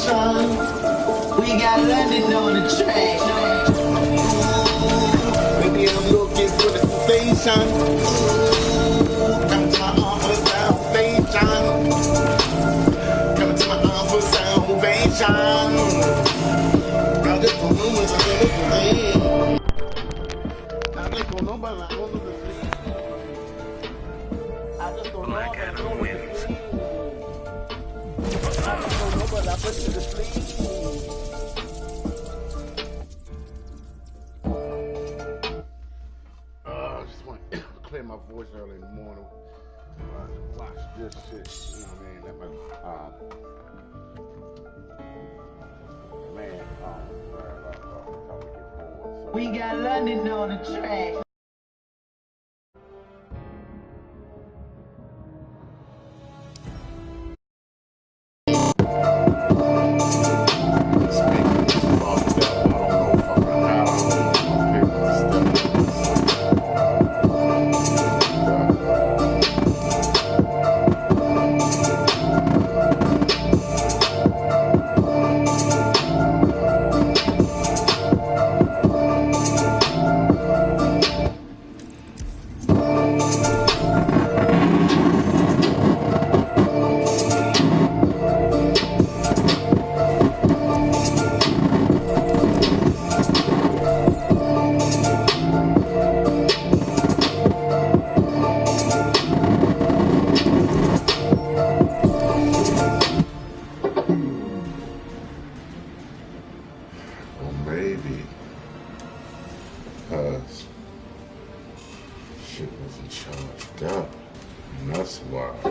station. We got London on the track. Baby, I'm looking for the station. Come to my arm for salvation. Come to my arm for salvation. I just don't know what's going on. I just don't know, but I don't know the sleep. I just don't know, but I don't know the sleep. I just don't know, but I put you to sleep. I just want to clear my voice early in the morning. Watch this shit, you know what I mean? That man, we got London on the track. Maybe because shit wasn't charged up, and that's why. So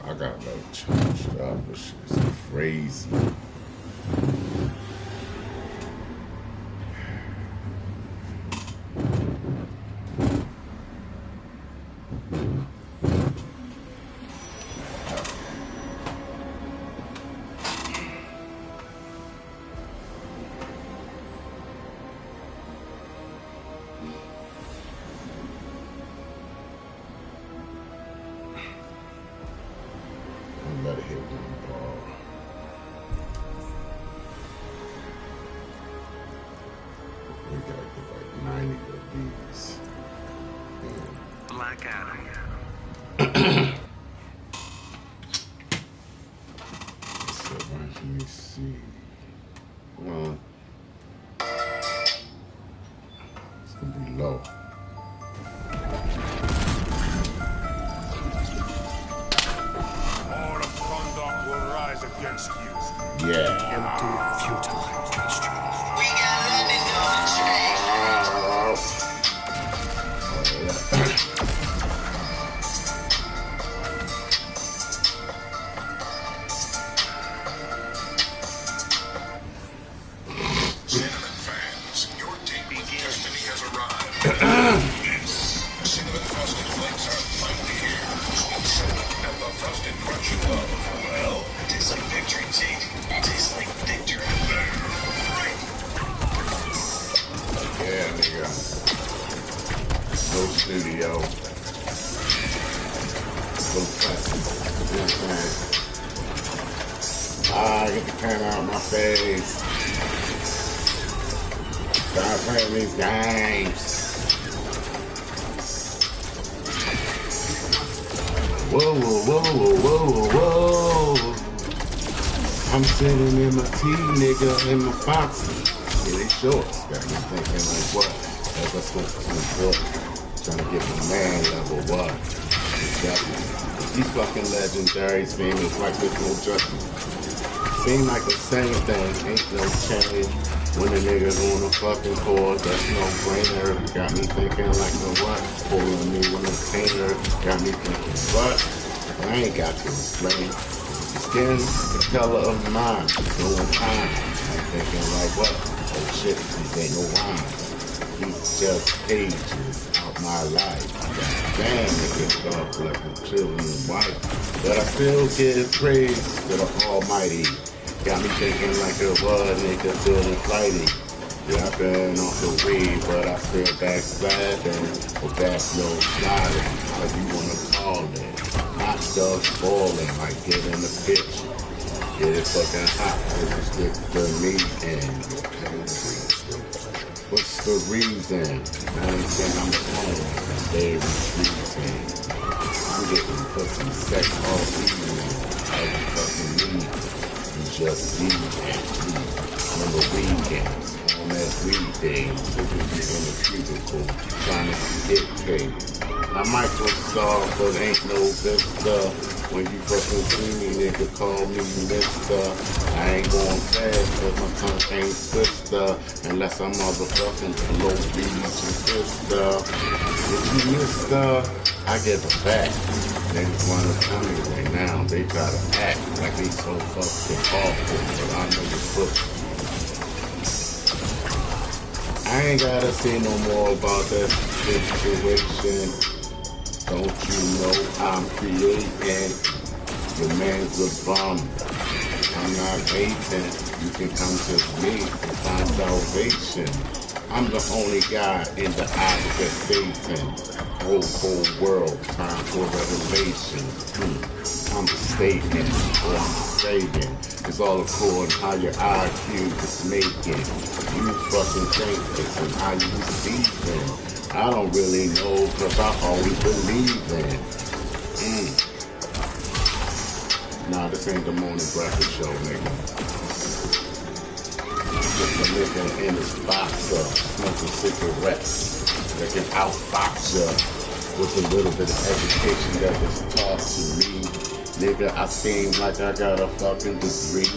I got that charged up, but shit's crazy. Let it hit one ball. We gotta get like 90 of these. Black Adam. So let me see. Well, it's gonna be low. Against you. Yeah. Empty, futile gesture. We got London on the track. Cinnamon fans, your date with destiny has arrived. Cinnamon frosted flakes are finally here. Sweet cinnamon and the frosted crunch you love. Well, it tastes like victory, Jake. It tastes like victory. Yeah, nigga. No studio. No plastic. You know what I'm saying? Get the camera out of my face. Stop playing these games. Whoa, whoa, whoa, whoa, whoa. I'm sitting in my tea, nigga, in my foxy. Yeah, they shorts. Got me thinking like what? As I switch to the book, trying to get my man level what? Exactly. These fucking legendaries, famous like this no justice. Seem like the same thing, ain't no change. When a nigga's on a fucking course, that's no brainer. Got me thinking like the what? Pulling me when it's painter. Got me thinking what? I ain't got to explain. Skin, the color of mine, going time. I'm thinking like what? Oh shit, these ain't no rhymes. These just pages out my life. Damn, nigga, God bless my children and wife. But I still give praise to the Almighty. Got me thinking like it was, nigga, feeling flighty. Yeah, I've been off the weed, but I still backsliding. Or back no sliding, how you wanna call it. Hot dogs boiling, like getting a pitch. Get it fucking hot, cause you stick the meat in. What's the reason? I ain't saying I'm home, I'm very treating. I'm getting pussy sex all evening. All the fucking need. You just need it. Remember weekends, on that weekday, taking you in the cubicle, trying to get paid. I'm Microsoft, but ain't no Vista. When you fucking see me, nigga, call me Mister. I ain't going fast, cause my tongue ain't twister. Unless I'm motherfucking below beach sister. If you mister, I give it back. Niggas wanna tell me right now, they try to act like they so fucking awful, but I know you put. I ain't gotta say no more about that situation. Don't you know I'm creating? Your man's a bum. I'm not hating. You can come to me and find salvation. I'm the only guy in the eyes of Satan. Whole world, time for revelation. I'm the statement, or I'm the saying. It's all according how your IQ is making. You fucking think this and how you receiving. I don't really know, cause I always believe in. Nah, this ain't the morning breakfast show, nigga. Just a nigga in his boxer, smoking cigarettes, that can outbox ya with a little bit of education that was taught to me. Nigga, I seem like I got a fucking degree.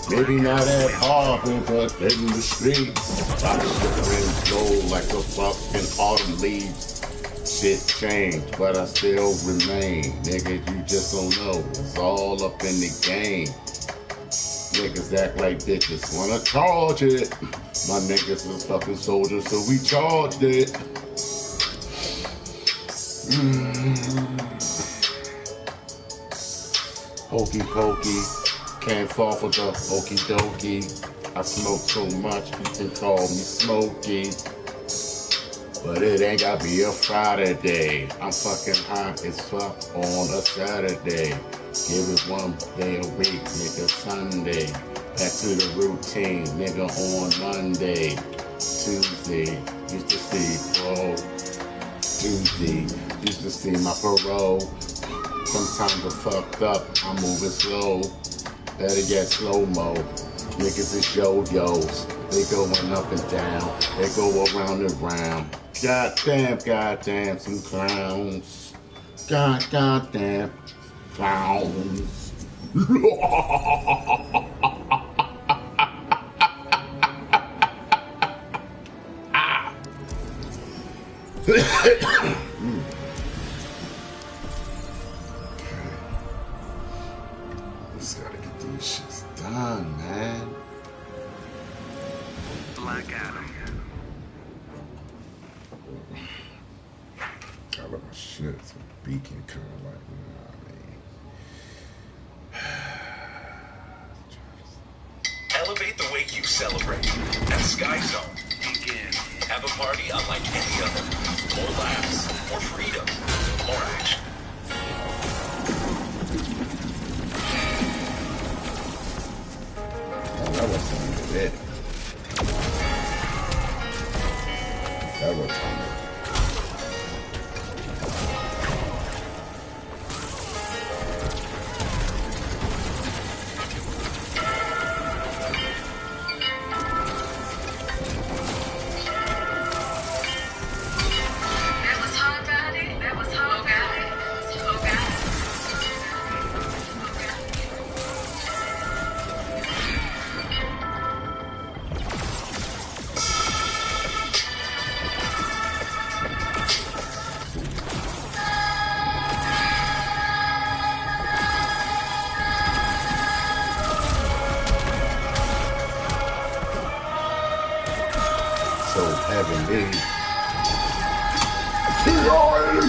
Maybe not at Harvard, but in the streets. I'm shivering slow like the fucking autumn leaves. Shit changed, but I still remain. Nigga, you just don't know. It's all up in the game. Niggas act like bitches wanna charge it. My niggas is fucking soldiers, so we charged it. Hokey pokey, can't fall for the okey dokey. I smoke so much, you can call me Smokey. But it ain't gotta be a Friday day. I'm fucking high as fuck on a Saturday. Give it one day a week, nigga, Sunday. Back to the routine, nigga, on Monday. Tuesday, used to see bro. Tuesday, used to see my parole. Sometimes I'm fucked up, I'm moving slow. Better yet, slow-mo. Niggas is yo-yos. They going up and down. They go around and round. Goddamn, some clowns. Goddamn, clowns. Just gotta get these shits done, man. Black Adam. I love my shit. It's a beacon kind of like, you know what I mean? Elevate the way you celebrate. At Sky Zone, begin. Have a party unlike any other. More laughs, more freedom, more action. Oh, that was something it. That was something. So heavenly. He already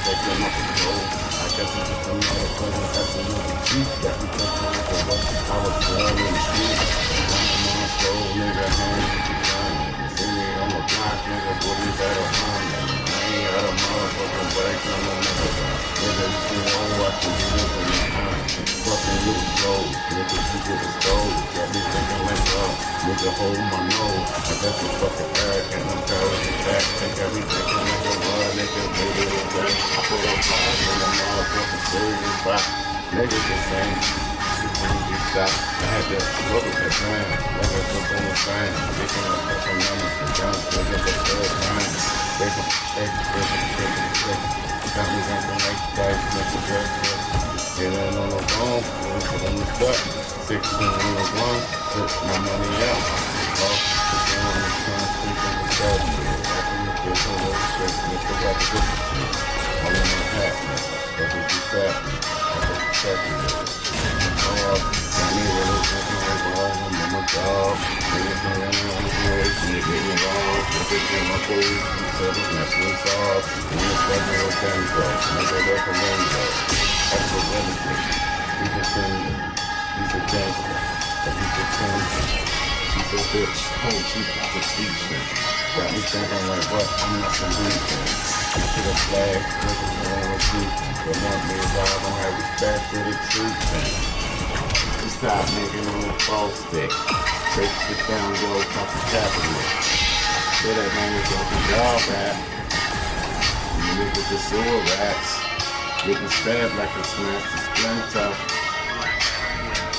taking up control. I guess it's just another present, that's another cheat. Got me thinking like a what I was born in the street. I'm on soul, nigga, hands with the gun. You see me on the block, nigga, boy, you better run. I ain't got a motherfucking break on the nigga. Nigga, you can roll, I can do this in the time. Fucking with the gold, nigga, you get the stove. Got me thinking like, nigga, hold my nose. I guess I'm fucking arrogant, I'm proud of that. Think everything can make a run, nigga, baby, with that. I put up five in the motherfucking serious box. Niggas the same. You can't get shot. I had to look at the ground. Niggas up on the sign. Taking a couple numbers. The guns, niggas the third time. They gon' take. Got me jumping like dice, nigga, just get in on the phone, put on the stuff. 16 on the one, put my money out. Off the gun, I'm trying to sleep in the bed. I can look at some little shit, nigga, got the good shit. All in my hat, man. That was just that. I was checking it. I need a little something like I'm on my job. Niggas been running on the bridge, nigga getting involved. Niggas get my police, you said it's not police off. And it's fucking with them, bro. Nigga, that's a window. That's a renegade. He's a finger. He's a gangster. He's a tender. He's a bitch. Oh, she got the teacher. Got me thinking like, what? I'm not the reason. I see the flag, niggas don't repeat. They want me if I don't have respect for the truth, man. Stop making on the false stick. Take it down, yo, talk to capitalist. Where that man is on the job at. You niggas the sewer rats. Getting stabbed like a smashed the splinter.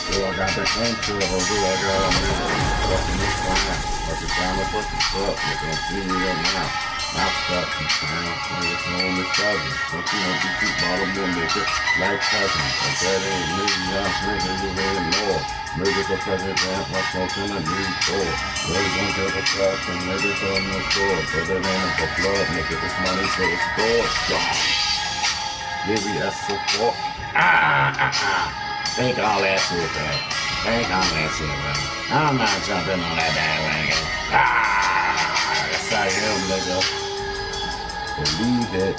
So I got back into it, or do I got a minute? Fucking this fine. Fucking down the fucking truck. Nigga, don't see me up now. Mouth stuck in town. Niggas know me cousin. Don't you know you keep Baltimore nigga like cousin. But that ain't me, young nigga, you really know. Niggas are president, my smoking a new door. Really don't give a fuck when niggas on the store. But it ain't for blood, nigga, this money for the store. Give me that support. Think all that shit, man. Think all that shit, man. I'm not jumping on that bandwagon. Yes I am, nigga. Believe it.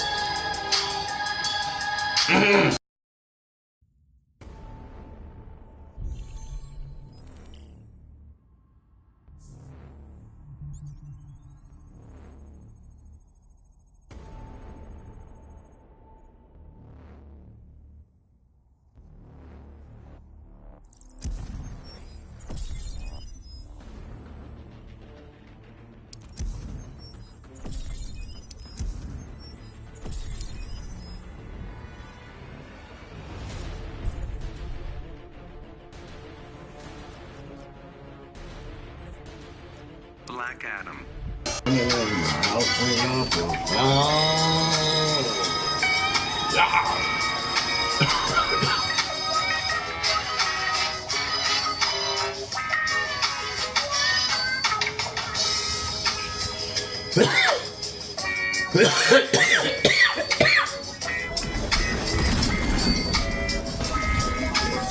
Black Adam.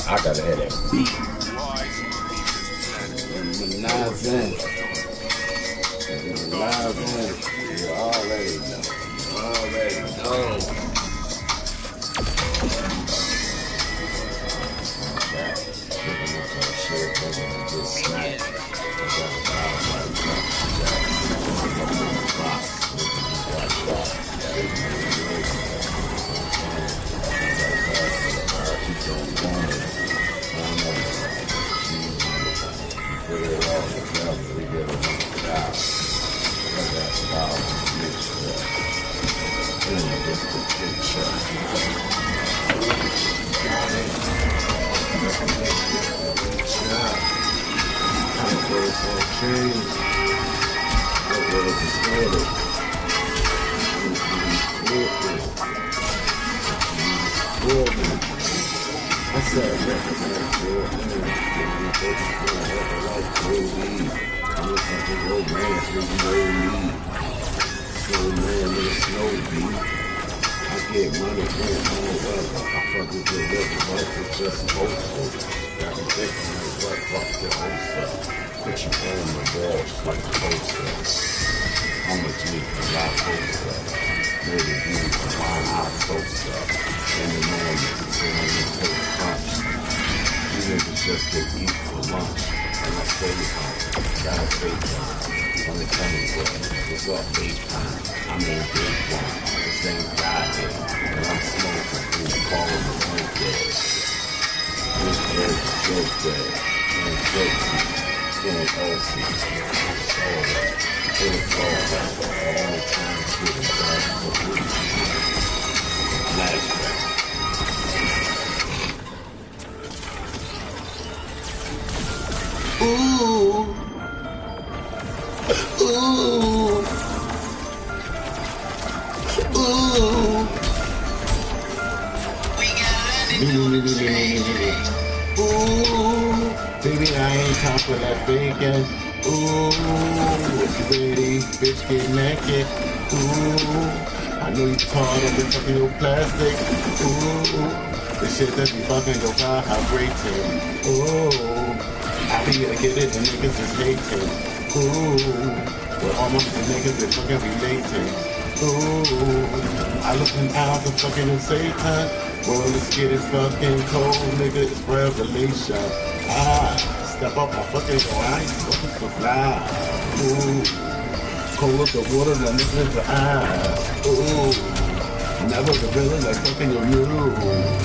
I gotta hear that beat. You already know. You already know. I get money from weather. I fuck with your liver, but it's just hopeful. Got me thinking like what fuck your host up. Put you on the walls like a poster. How much need a lot of poster? Maybe use a wine out toaster in the morning, and when you take crunch. You niggas just get eat for lunch. And I stay home. Gotta stay home. Let me tell you what's up, daytime. I mean, big one. This ain't Friday. And I'm smoking. Who's calling the weekend? This is joke day. And jokesy. Getting OC. I'm sorry. It is all right. The only time getting done for flashback. Ooh. Ooh. Ooh. Ooh. Baby, I ain't time for that bacon. Ooh. If you ready, bitch, get naked. Ooh. I know you caught up in fucking your plastic. Ooh. This shit that be fucking your car vibrating. Ooh. I be able to get it, the niggas is hating. Ooh. Well, all my niggas is fucking relating. Ooh. I look out the fucking Satan. Well, let's get it fucking cold, nigga. It's revelation. Step up my fucking ice, fucking so fly. Ooh. Cold up the water, the niggas the eyes. Ooh. Never gorilla like fucking your new.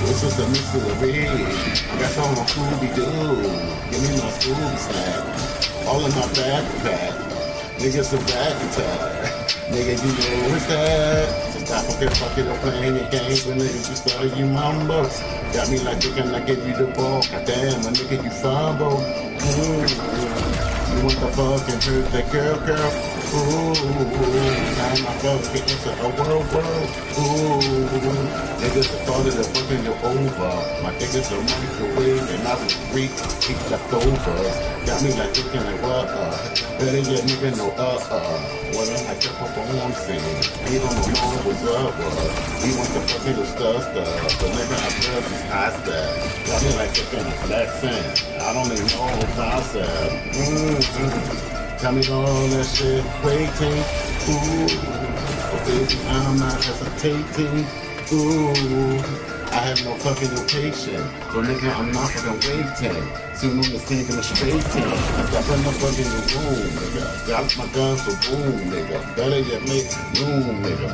It's just a mystery. I got some on Scooby-Doo. Give me my Scooby snack. All in my backpack. Nigga, some back attack. Nigga, you know what's that? So stop fucking up playing your games when niggas you started you mambo. Got me like thinking I give you the ball. Goddamn, my nigga, you fumble. You want the fucking hurt that girl. Now my fucking into a world. Niggas the thought of the fucking you over. My niggas a microwave and I was freak, keep left over. Got me like thinking like what better yet nigga no what I kept up on scene. He don't know what's up he wants the fucking stuff. But nigga I feel this high step. Got me like thinking a flat cent. I don't even know what I said. Tell me all that shit waiting. Ooh, but baby, I'm not hesitating. Ooh, I have no fucking patience. So nigga, I'm not fucking waiting. Soon as it's taking a straight team. I got in the fucking room, nigga. Got my gun for boom, nigga. Better yet make room, nigga.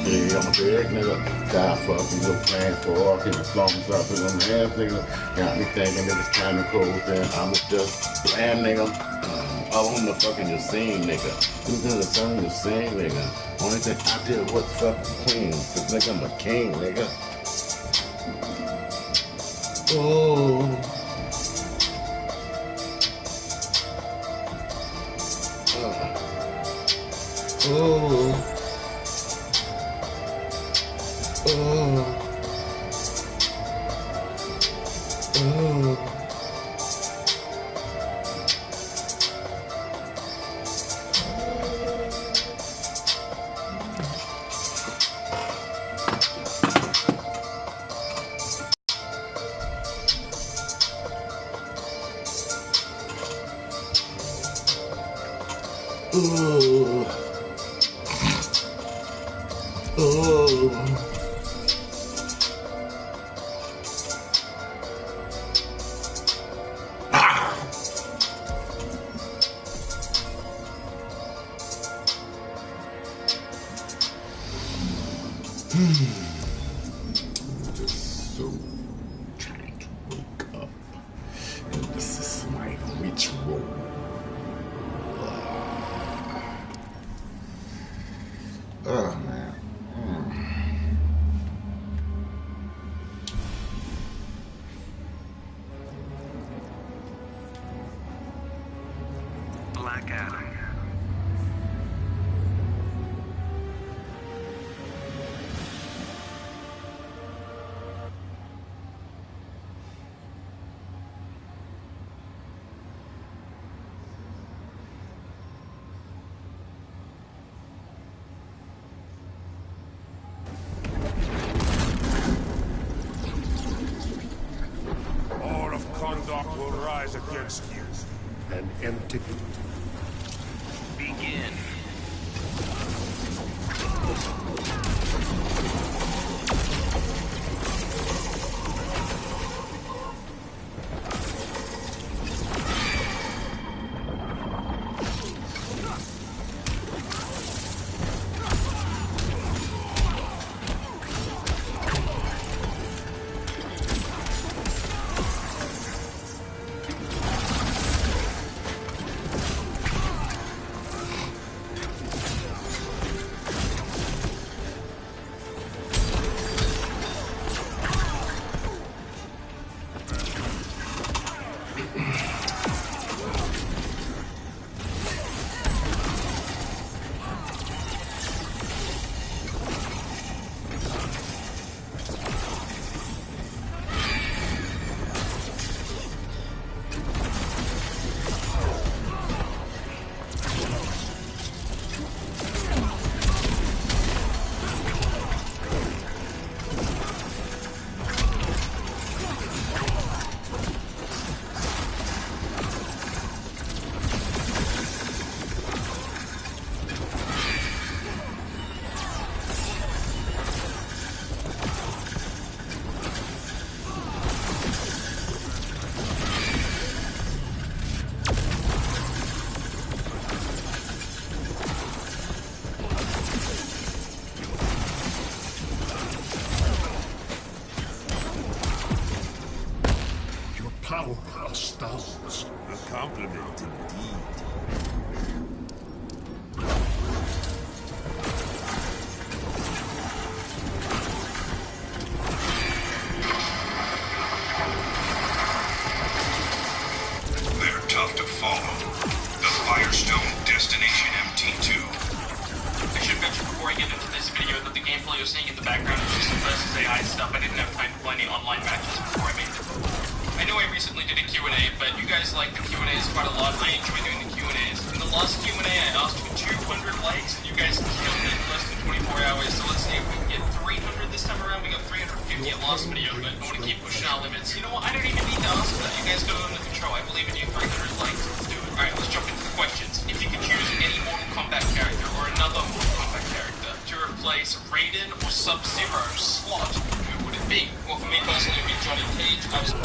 Yeah, I'm a big nigga. Stop fucking your plan for fucking the songs up in them hands, nigga. Got me thinking that it's kind of cold, then I'ma just slam, nigga. All on the fucking your scene, nigga. Who's in the song you sing, nigga? Only thing I did was fucking queen. Cause nigga, I'm a king, nigga. Ooh. Ooh. Ooh. Ooh. Ooh. Ooh. Just so trying to wake up. And this is my ritual. Oh man. Black Adam. All of conduct will rise against you. An empty. Begin. compliment indeed. They're tough to follow. The Firestone Destination MT2. I should mention before I get into this video that the gameplay you're seeing in the background is just some versus AI stuff. I didn't have time to play any online matches before I made it. I know I recently did a Q&A, but you guys like the Q&As quite a lot. I enjoy doing the Q&As. In the last Q&A, I asked for 200 likes, and you guys killed it in less than 24 hours. So let's see if we can get 300 this time around. We got 350 at last video, but I want to keep pushing our limits. You know what? I don't even need to ask for that. You guys got it under control. I believe in you. 300 likes. Let's do it. Alright, let's jump into the questions. If you could choose any Mortal Kombat character or another Mortal Kombat character to replace Raiden or Sub-Zero slot, who would it be? Well, for me personally, it would be Johnny Cage. I was...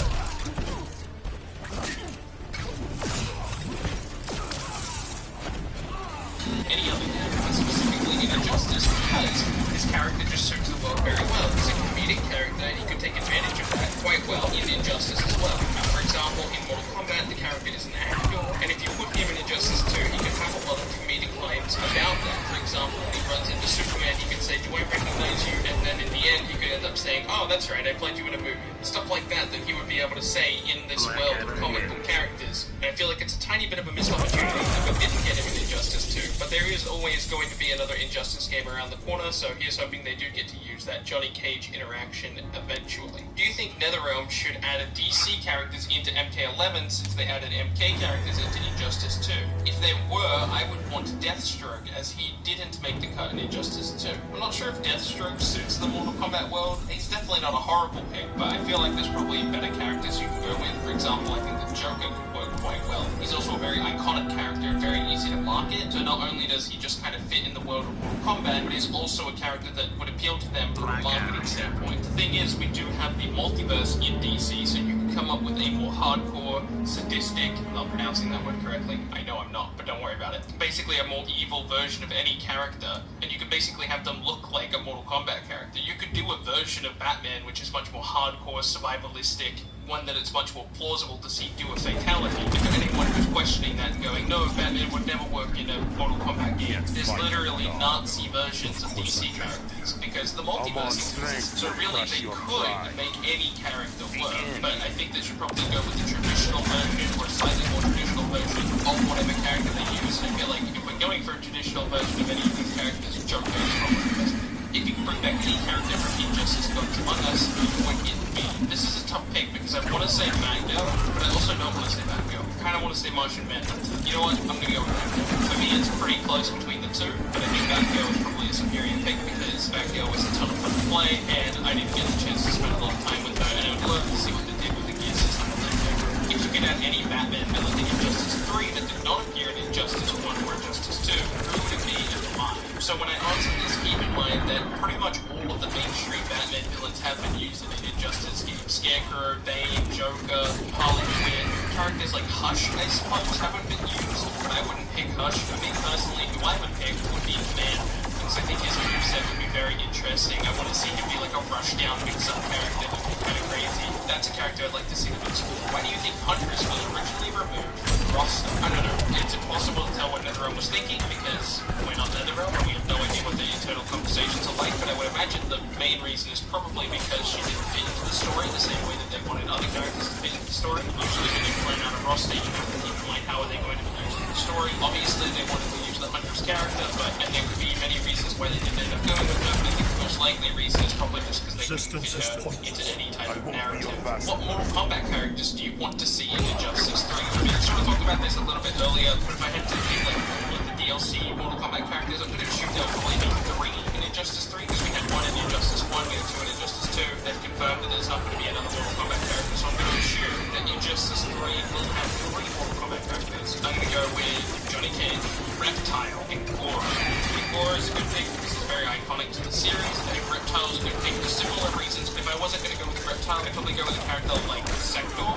any other character, but specifically in Injustice, because his character just suits the world very well. He's a comedic character, and he could take advantage of that quite well in Injustice as well. For example, in Mortal Kombat, the character is an actor, and if you put him in Injustice 2, he could have a lot of comedic lines about that. For example, when he runs into Superman, he could say, "Do I recognize you?" And then in the end, he could end up saying, "Oh, that's right, I played you in a movie." Stuff like that he would be able to say in this world of comic book characters. And I feel like it's a tiny bit of a missed opportunity that we didn't get him in Injustice 2, but there is always going to be another Injustice game around the corner, so here's hoping they do get to use that Johnny Cage interaction eventually. Do you think NetherRealm should add a DC characters into MK11 since they added MK characters into Injustice 2? If they were, I would want Deathstroke, as he didn't make the cut in Injustice 2. I'm not sure if Deathstroke suits the Mortal Kombat world. He's definitely not a horrible pick, but I feel like there's probably better characters you can go with. For example, I think the Joker could work quite well. He's also a very iconic character and very easy to market, so not only does he just kind of fit in the world of Mortal Kombat, but he's also a character that would appeal to them from a marketing standpoint. The thing is, we do have the multiverse in DC, so you can come up with a more hardcore, sadistic, I'm not pronouncing that word correctly, I know I'm not, but don't worry about it. Basically a more evil version of any character, and you could basically have them look like a Mortal Kombat character. You could do a version of Batman which is much more hardcore, survivalistic, one that it's much more plausible to see do a fatality. If anyone who's questioning that and going, no, Batman would never work in a Mortal Kombat game, there's literally Nazi versions of DC characters, because the multiverse exists. So really, they could make any character work, but I think they should probably go with the traditional version, or a slightly more traditional version of whatever character they use. And I feel like if we're going for a traditional version of any of these characters, Joker is probably the best. If you can bring back any character from Injustice Gods Among Us, who would it be? This is a tough pick because I want to say Magneto, but I also don't want to say Batgirl. I kind of want to say Martian Manhunter. You know what? I'm going to go with Batgirl. For me, it's pretty close between the two, but I think Batgirl is probably a superior pick because Batgirl was a ton of fun to play, and I didn't get the chance to spend a lot of time with her, and I would love to see what they did with the gear system of that character. If you could add any Batman villain in Injustice 3 that did not appear in Injustice 1 or Injustice 2, who would it be and why? So when I answer this, keep in mind that pretty much all of the mainstream Batman villains have been used in an Injustice game. Scarecrow, Bane, Joker, Harley Quinn, characters like Hush, I suppose, haven't been used, but I wouldn't pick Hush. For me personally, who I would pick would be Man, because I think his moveset would be very interesting. I want to see him be like a rush-down mix-up character that would be kind of crazy. That's a character I'd like to see them explore. Why do you think Huntress was originally removed from the roster? I don't know. It's impossible to tell what NetherRealm was thinking, because we're not NetherRealm, and we have no idea what their internal conversations are like, but I would imagine the main reason is probably because she didn't fit into the story the same way that they wanted other characters to fit into the story. Usually when you plan out a roster, you have to keep in mind how are they going to be used in the story. Obviously, they wanted to use the Huntress character, but and there could be many reasons why they didn't end up going with her, but I think the most likely reason is probably just because they couldn't fit her into any type of narrative. What Mortal Kombat characters do you want to see in Injustice 3? I mean, I sort of talked about this a little bit earlier, but if I had to pick like all of the DLC Mortal Kombat characters, I'm going to assume there'll probably be 3 in Injustice 3, because we had 1 in Injustice 1, we had 2 in Injustice 2. They've confirmed that there's not going to be another Mortal Kombat character, so I'm going to assume that Injustice 3 will have 3 Mortal Kombat characters. I'm going to go with Johnny Cage, Reptile, and Goro. I think Goro is a good pick because he's very iconic to the series. I think Reptile is a good pick for similar reasons, but if I wasn't going to go with Reptile, I'd probably go with a character like Sector.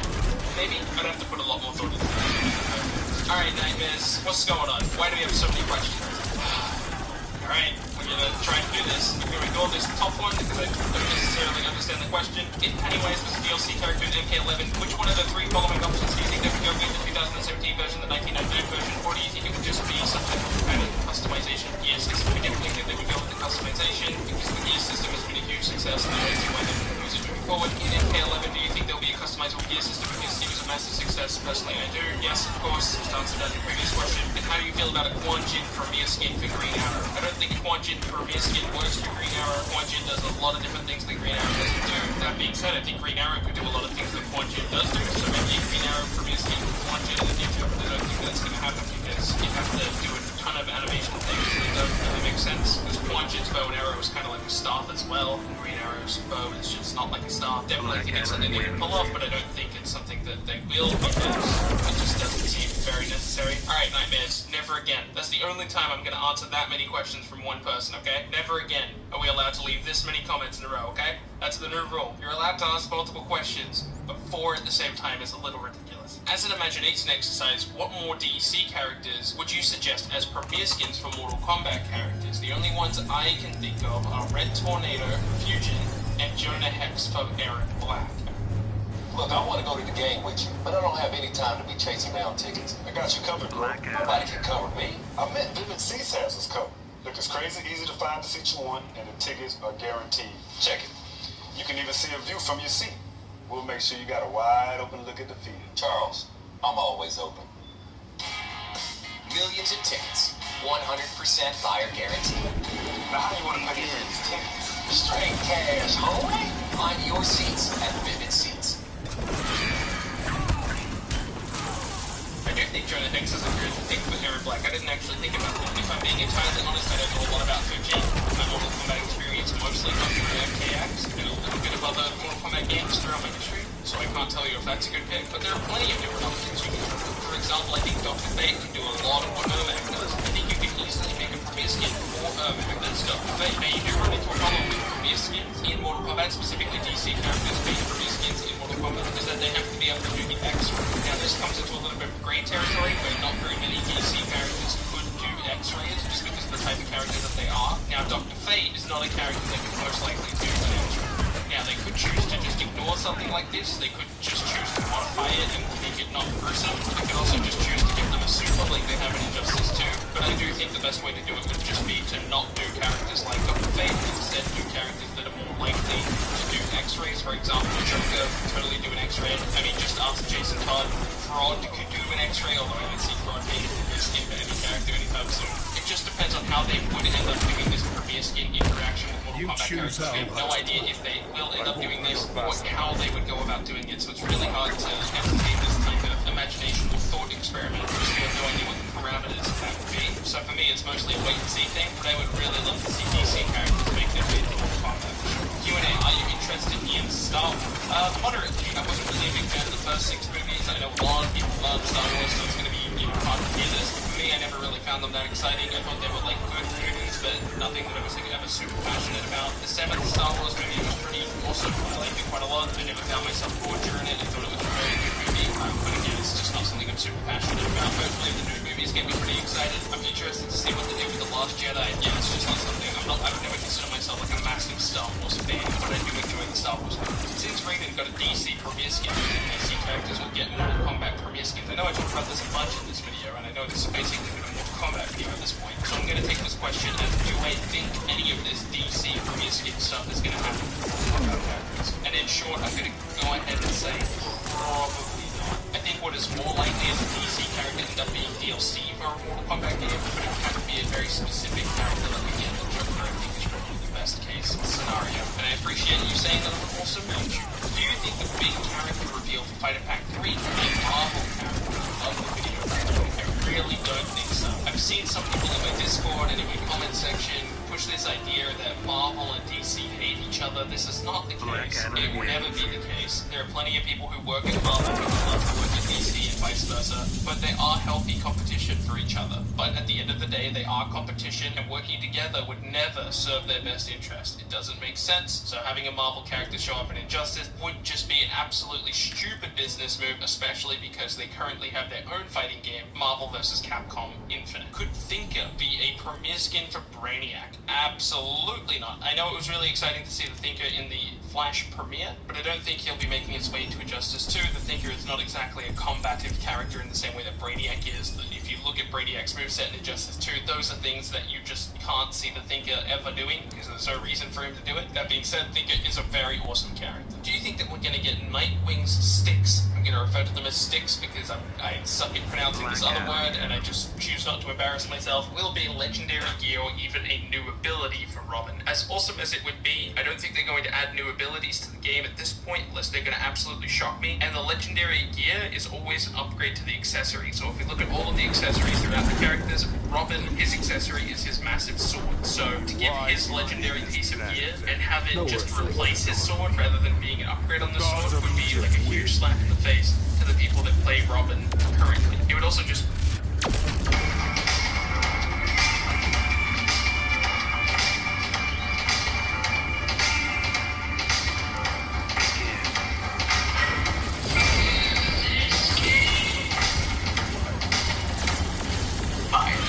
Maybe. I'd have to put a lot more thought into that. Alright, Nightmares, what's going on? Why do we have so many questions? Alright, we're gonna try to do this. We're gonna ignore this top one because I don't necessarily understand the question. If Pennywise was a DLC character in MK11, which one of the three following options do you think they would go with? The 2017 version, the 1999 version, or do you think it would just be some type of kind of customization? Yes, I definitely think they would go with the customization because the gear system has been a huge success and I don't see why they would use it moving forward. In MK11, do you think there'll be a customizable gear system because it was a massive success? Personally, I do. Yes, of course, just answered that in the previous question. And how do you feel about a Quan Jin Premier skin for Green Arrow? I don't think a Quan Jin Premier skin works for Green Arrow. Quan Jin does a lot of different things that Green Arrow doesn't do. That being said, I think Green Arrow could do a lot of things that Quan Jin does do, so maybe a Green Arrow Premier skin for Quan Jin in the future, but I don't think that's going to happen because you have to do a ton of animation things that don't really make sense. Because Quan Jin's bow and arrow is kind of like a staff as well, and Green Arrow's bow is just not like a staff. Definitely think it's something they can pull off, but I don't think it's something that they will because it just doesn't seem very necessary. Alright, Nightmares, never again. That's the only time I'm going to answer that many questions from one person, okay? Never again are we allowed to leave this many comments in a row, okay? That's the new rule. You're allowed to ask multiple questions, but 4 at the same time is a little ridiculous. As an imagination exercise, what more DEC characters would you suggest as premier skins for Mortal Kombat characters? The only ones I can think of are Red Tornado, Fusion, and Jonah Hex from Eric Black. Look, I want to go to the game with you, but I don't have any time to be chasing down tickets. I got you covered, bro. Nobody can cover me. I met Vivid Seats has us covered. Look, it's crazy easy to find the seat you want, and the tickets are guaranteed. Check it. You can even see a view from your seat. We'll make sure you got a wide open look at the field. Charles, I'm always open. Millions of tickets. 100% buyer guarantee. Now, how do you want to pay for these tickets? Straight cash, homie. Find your seats at Vivid Seats. I do think Jonah Hex is a good pick for Eric Black. I didn't actually think about that. If I'm being entirely honest, I don't know a lot about Fuji. My Mortal Kombat experience mostly comes from MKX and a little bit of other Mortal Kombat games throughout my history, so I can't tell you if that's a good pick, but there are plenty of different options you can do. For example, I think Dr. Fate can do a lot of what Ermac does. I think you can easily make a premier skin for Ermac that's Dr. Fate. Now, you do run into a problem with premier skins in Mortal Kombat, specifically DC characters being premier skins in Mortal Kombat, is that they have to be able to do the X-ray. Now, this comes into a little bit of gray territory where not very many DC characters could do X-rays just because of the type of character that they are. Now, Dr. Fate is not a character that could most likely do an X-ray. Now, they could choose to just ignore something like this. They could just choose to modify it and make it not gruesome. They could also just choose to give them a super like they have in Injustice 2. But I do think the best way to do it would just be to not do characters like Dr. Fate, and instead do characters that are more likely to do X-rays. For example, Joker could totally do an X-ray. I mean, just ask Jason Todd. Fraud could do an X-ray, although I don't see Fraud being a skin for any character anytime soon. It just depends on how they would end up doing this premier skin interaction with Mortal Kombat characters. We have no idea if they will end up doing this or how they would go about doing it, so it's really hard to entertain this type of imagination or thought experiment because we have no idea what the parameters of that would be. So for me, it's mostly a wait-and-see thing, but I would really love to see DC characters make their way to Mortal Kombat. Q&A, are you interested in Star Wars? Moderately. I wasn't really a big fan of the first 6 movies. I know a lot of people love Star Wars, so it's going to be hard to hear this. For me, I never really found them that exciting. I thought they were like good movies, but nothing that I was like, ever super passionate about. The 7th Star Wars movie was pretty awesome. I liked it quite a lot. I never found myself bored during it. I thought it was a very good movie. But again, it's just not something I'm super passionate about. Hopefully the new movies get me pretty excited. I'm interested to see what they do with The Last Jedi. Yeah, it's just not something I would never consider myself like a massive Star Wars fan, but I do enjoy the Star Wars movies. Since Raiden got a DC premier skin, DC characters will get Mortal Kombat premier skins. I know I talked about this a bunch in this video, and I know this is basically a Mortal Kombat video at this point, so I'm going to take this question as, do I think any of this DC premier skin stuff is going to happen with Mortal Kombat characters? And in short, I'm going to go ahead and say probably not. I think what is more likely is a DC character end up being DLC for a Mortal Kombat game, but it would have to be a very specific character like again, the Joker, I think is probably the best case scenario. And I appreciate you saying that I'm an awesome YouTuber. Do you think the big character reveal for Fighter Pack 3 can be a Marvel character of the video game? I really don't think so. I've seen some people in my Discord and in my comment section push this idea that Marvel and DC hate each other. This is not the case. It will never be the case. There are plenty of people who work at Marvel who would love to work at DC and vice versa, but there are healthy competition for each other. But at the end of the day, they are competition, and working together would never serve their best interest. It doesn't make sense, so having a Marvel character show up in Injustice would just be an absolutely stupid business move, especially because they currently have their own fighting game, Marvel vs. Capcom Infinite. Could Thinker be a premier skin for Brainiac? Absolutely not. I know it was really exciting to see the Thinker in the Flash premiere, but I don't think he'll be making his way into Injustice 2. The Thinker is not exactly a combative character in the same way that Brainiac is. If you look at Brainiac's moveset in Injustice 2, those are things that you just can't see the Thinker ever doing, because there's no reason for him to do it. That being said, Thinker is a very awesome character. Do you think that we're going to get Nightwing's sticks? I'm going to refer to them as sticks because I suck at pronouncing this other word, and I just choose not to embarrass myself. Will be legendary gear or even a new ability for Robin. As awesome as it would be, I don't think they're going to add new abilities to the game at this point, unless they're going to absolutely shock me. And the legendary gear is always an upgrade to the accessory. So if we look at all of the accessories throughout the characters, Robin, his accessory is his massive sword. So to give his legendary piece of gear and have it just replace his sword rather than being an upgrade on the sword would be like a huge slap in the face to the people that play Robin currently. It would also just...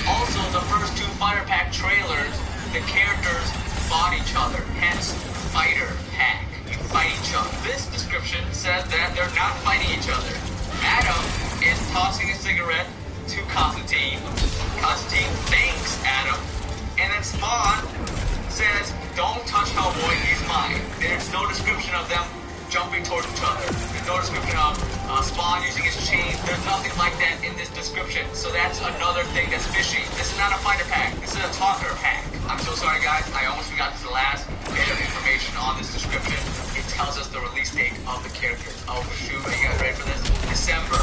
Also, the first two Fighter Pack trailers, the characters fought each other, hence Fighter Pack. You fight each other. This description says that they're not fighting each other. Adam is tossing a cigarette to Constantine. Constantine thanks Adam. And then Spawn says, "Don't touch Hellboy, he's mine." There's no description of them jumping towards each other. There's no description of Spawn using his chain. There's nothing like that in this description. So that's another thing that's fishy. This is not a fighter pack. This is a talker pack. I'm so sorry, guys. I almost forgot this last bit of information on this description. It tells us the release date of the characters. Oh, shoot. Are you guys ready for this? December.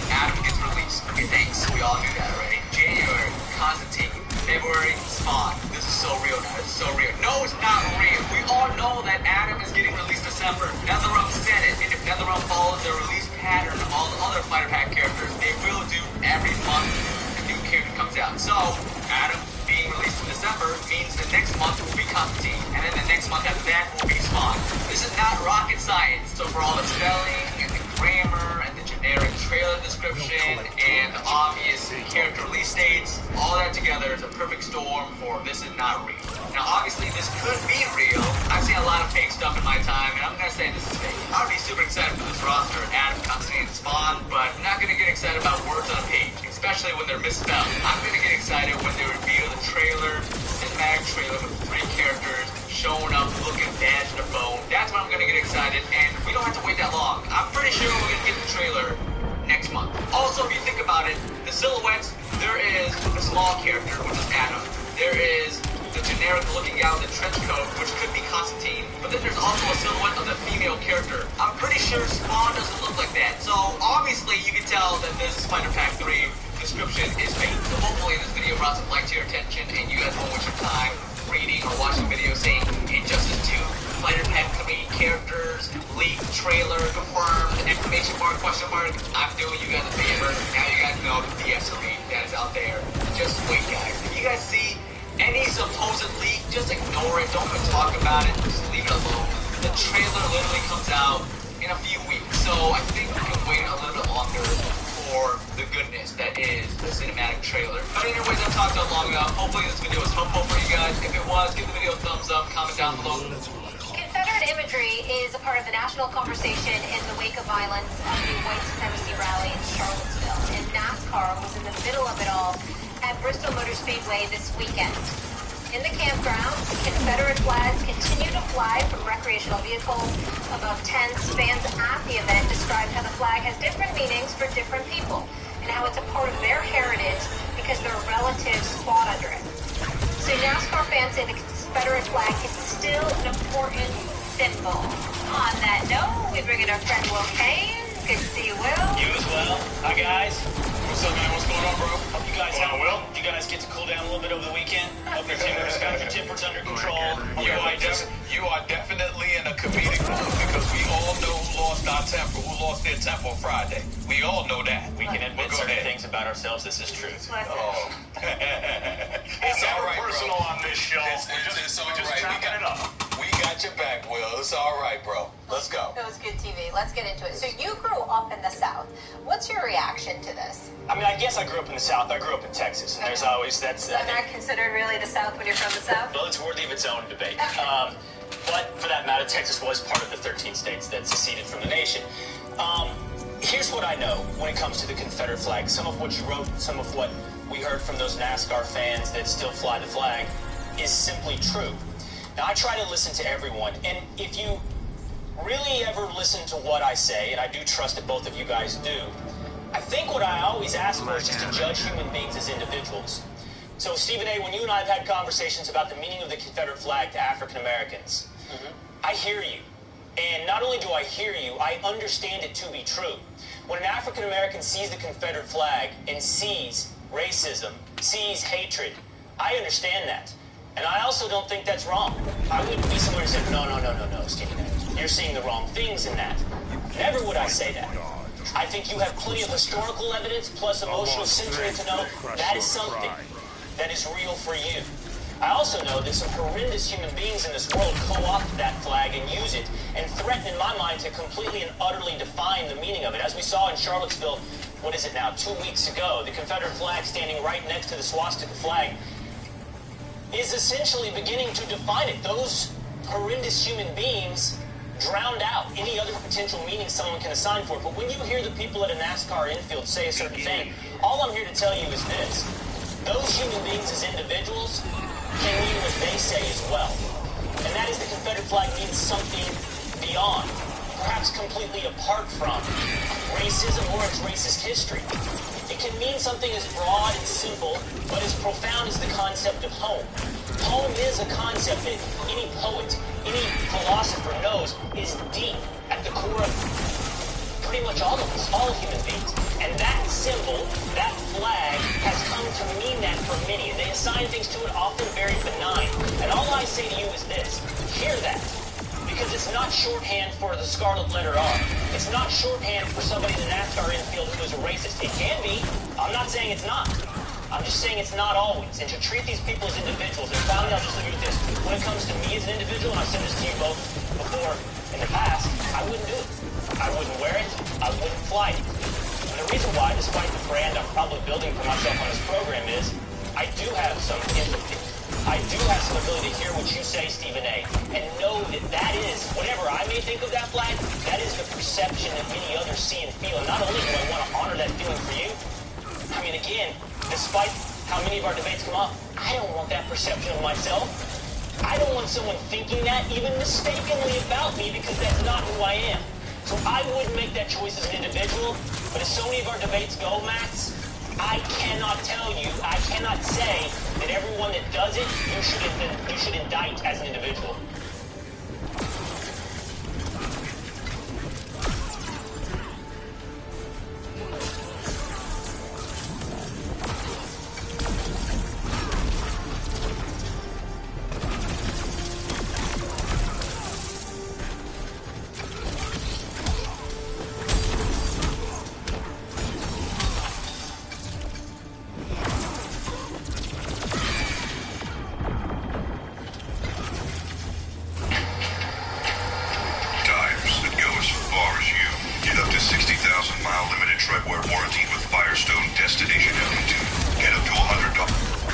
Adam gets released. Okay, thanks. We all knew that already. January, Constantine. February, Spawn. This is so real now. This is so real. No, it's not real. We all know that Adam is getting released December. NetherRealm said it, and if NetherRealm follows the release pattern of all the other Fighter Pack characters, they will do every month a new character comes out. So, Adam being released in December means the next month will be Constantine, and then the next month after that will be Spawn. This is not rocket science. So for all the spelling and the grammar and the generic trailer description and the obvious character release dates, all that together is a perfect storm for this is not real. Now obviously this could be real. I've seen a lot of fake stuff in my time, and I'm gonna say this is fake. I would be super excited for this roster, Adam, Constantine, and Spawn, but I'm not gonna get excited about words on a page, especially when they're misspelled. I'm gonna get excited when they reveal the trailer, cinematic trailer with 3 characters showing up looking bad to the bone. That's when I'm gonna get excited, and we don't have to wait that long. I'm pretty sure we're gonna get the trailer next month. Also, if you think about it, the silhouettes, there is the small character, which is Adam. There is the generic looking guy with the trench coat, which could be Constantine, but then there's also a silhouette of the female character. I'm pretty sure Spawn doesn't look like that, so obviously you can tell that this Fighter Pack 3 description is fake. So hopefully this video brought some light to your attention, and you guys won't waste your time reading or watching videos saying Injustice 2, Fighter Pack 3 characters, leaked, trailer, confirmed, exclamation mark, question mark. I'm doing you guys a favor. Now you guys know the BS3 that is out there. Just wait, guys. If you guys see any supposed leak, just ignore it. Don't even talk about it. Just leave it alone. The trailer literally comes out in a few weeks, so I think we can wait a little bit longer for the goodness that is the cinematic trailer. But anyways, I've talked so long enough. Hopefully this video was helpful for you guys. If it was, give the video a thumbs up, comment down below. Confederate imagery is a part of the national conversation in the wake of violence at the white supremacy rally in Charlottesville. And NASCAR was in the middle of it all at Bristol Motor Speedway this weekend. In the campground, Confederate flags continue to fly from recreational vehicles above tents. Fans at the event described how the flag has different meanings for different people and how it's a part of their heritage because their relatives fought under it. So NASCAR fans say the Confederate flag is still an important symbol. On that note, we bring in our friend Will Kane. Good to see you, Will. You as well. Hi, guys. What's up, man? What's going on, bro? Hope you guys you guys get to cool down a little bit over the weekend. Hope your tempers got your tempers under control. You are definitely in a comedic mood because we all know who lost our temper, who lost their temper. for Friday. We all know that. We can admit certain things about ourselves. This is true. Oh. It's all right, personal bro. on this show. It's all We're just right. chopping it up. We got your back, Will. It's all right, bro. Let's go. It was good TV. Let's get into it. So you grew up in the South. What's your reaction to this? I mean, I guess I grew up in the South. I grew up in Texas, and there's always Is that not considered really the South when you're from the South? Well, it's worthy of its own debate. But for that matter, Texas was part of the 13 states that seceded from the nation. Here's what I know when it comes to the Confederate flag. Some of what you wrote, some of what we heard from those NASCAR fans that still fly the flag is simply true. Now, I try to listen to everyone, and if you really ever listen to what I say, and I do trust that both of you guys do, I think what I always ask for is just to judge human beings as individuals. So, Stephen A., when you and I have had conversations about the meaning of the Confederate flag to African Americans, I hear you. And not only do I hear you, I understand it to be true. When an African American sees the Confederate flag and sees racism, sees hatred, I understand that. And I also don't think that's wrong. I wouldn't be someone who said, no, Stephen A., you're seeing the wrong things in that. Never would I say that. I think you have plenty of historical evidence plus emotional centering to know that is something that is real for you. I also know that some horrendous human beings in this world co-opt that flag and use it and threaten, in my mind, to completely and utterly define the meaning of it. As we saw in Charlottesville, what is it now, 2 weeks ago, the Confederate flag standing right next to the swastika flag is essentially beginning to define it. Those horrendous human beings drowned out any other potential meaning someone can assign for it. But when you hear the people at a NASCAR infield say a certain thing, all I'm here to tell you is this. Those human beings as individuals can mean what they say as well. And that is the Confederate flag means something beyond, perhaps completely apart from, racism or its racist history. It can mean something as broad and simple, but as profound as the concept of home. Home is a concept that any poet, any philosopher knows is deep at the core of pretty much all of us, all human beings. And that symbol, that flag, has come to mean that for many. And they assign things to it often very benign. And all I say to you is this, hear that. Because it's not shorthand for the scarlet letter R. It's not shorthand for somebody in the NASCAR infield who is a racist. It can be. I'm not saying it's not. I'm just saying it's not always. And to treat these people as individuals, and finally I'll just leave you with this. When it comes to me as an individual, and I've said this to you both before in the past, I wouldn't do it. I wouldn't wear it. I wouldn't fly it. And the reason why, despite the brand I'm probably building for myself on this program, is I do have some empathy. I do have some ability to hear what you say, Stephen A., and know that that is, whatever I may think of that flag, that is the perception that many others see and feel. And not only do I want to honor that feeling for you, I mean, again, despite how many of our debates come up, I don't want that perception of myself. I don't want someone thinking that even mistakenly about me, because that's not who I am. So I wouldn't make that choice as an individual, but as so many of our debates go, Max, I cannot tell you, I cannot say that everyone that does it, you should indict as an individual.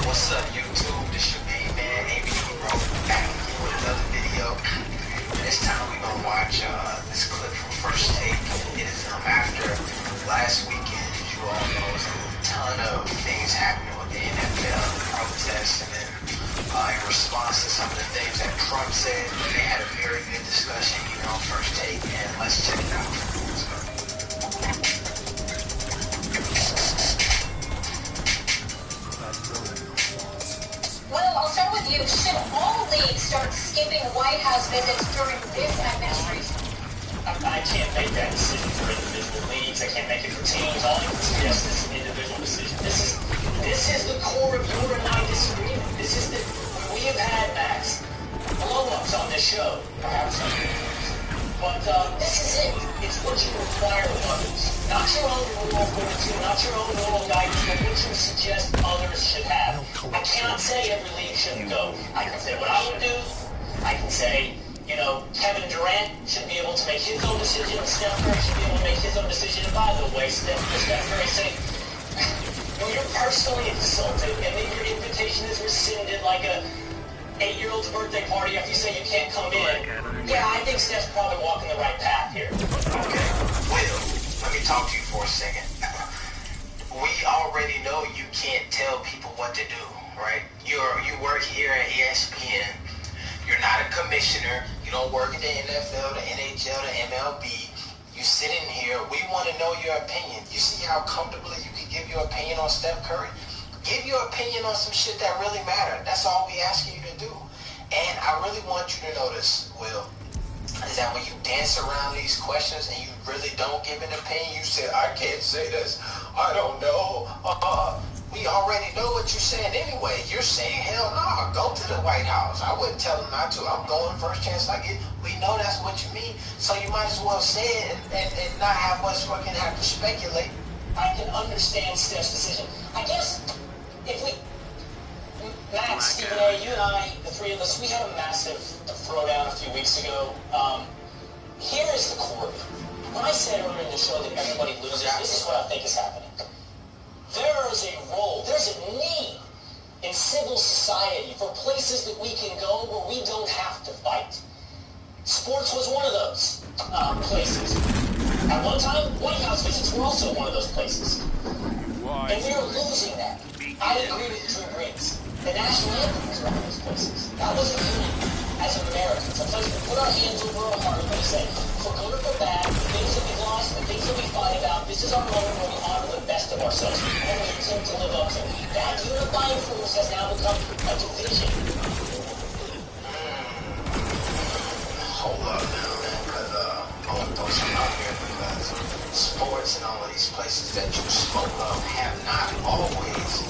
What's up, YouTube? This your main man, AB Bro, back with another video. This time we're gonna watch this clip from First Take. It is after last weekend. As you all know, there's a ton of things happening with the NFL, protests, and then in response to some of the things that Trump said, they had a very good discussion here on First Take, and let's check it out. Let's go. Well, I'll start with you. Should all leagues start skipping White House visits during this administration? I can't make that decision for individual leagues. I can't make it for teams. All I can suggest is an individual decision. This is the core of your and my disagreement. This is we have had, Max, blow-ups on this show. Perhaps some. But this is it. It's what you require of others. Not your own rule of 42, not your own moral guidance, but what you suggest others should have. I cannot say every league shouldn't go. I can say what I would do. I can say, you know, Kevin Durant should be able to make his own decision. Steph Curry should be able to make his own decision. And by the way, Steph Curry saying, when you're personally insulted and then your invitation is rescinded like a 8-year-old's birthday party after you say you can't come in, yeah, I think Steph's probably walking the right path here. Okay, Will, let me talk to you for a second. We already know you can't tell people what to do, right? You work here at ESPN. You're not a commissioner. You don't work at the NFL, the NHL, the MLB. You sit in here. We want to know your opinion. You see how comfortably you can give your opinion on Steph Curry? Give your opinion on some shit that really matter. That's all we asking you to do. And I really want you to notice, Will, is that when you dance around these questions and you really don't give an opinion, you say, I can't say this. I don't know. We already know what you're saying anyway. You're saying, hell no, go to the White House. I wouldn't tell them not to. I'm going first chance I get. We know that's what you mean. So you might as well say it and not have us fucking have to speculate. I can understand Steph's decision. I guess if we... Matt, Stephen A., you and I, the three of us, we had a massive throwdown a few weeks ago. Here is the core. When I said earlier in the show that everybody loses, this is what I think is happening. There is a role, there's a need in civil society for places that we can go where we don't have to fight. Sports was one of those places. At one time, White House visits were also one of those places. And we are losing that. I agree with Drew Brees. The national anthem is one of those places. That was a unity as Americans. A place to put our hands over our heart and say, for good or for bad, the things that we've lost, the things that we fight about, this is our moment where we honor the best of ourselves and we attempt to live up to. That unifying force has now become a division. Hold up now, man, because I want to throw something out here because sports and all of these places that you spoke of have not always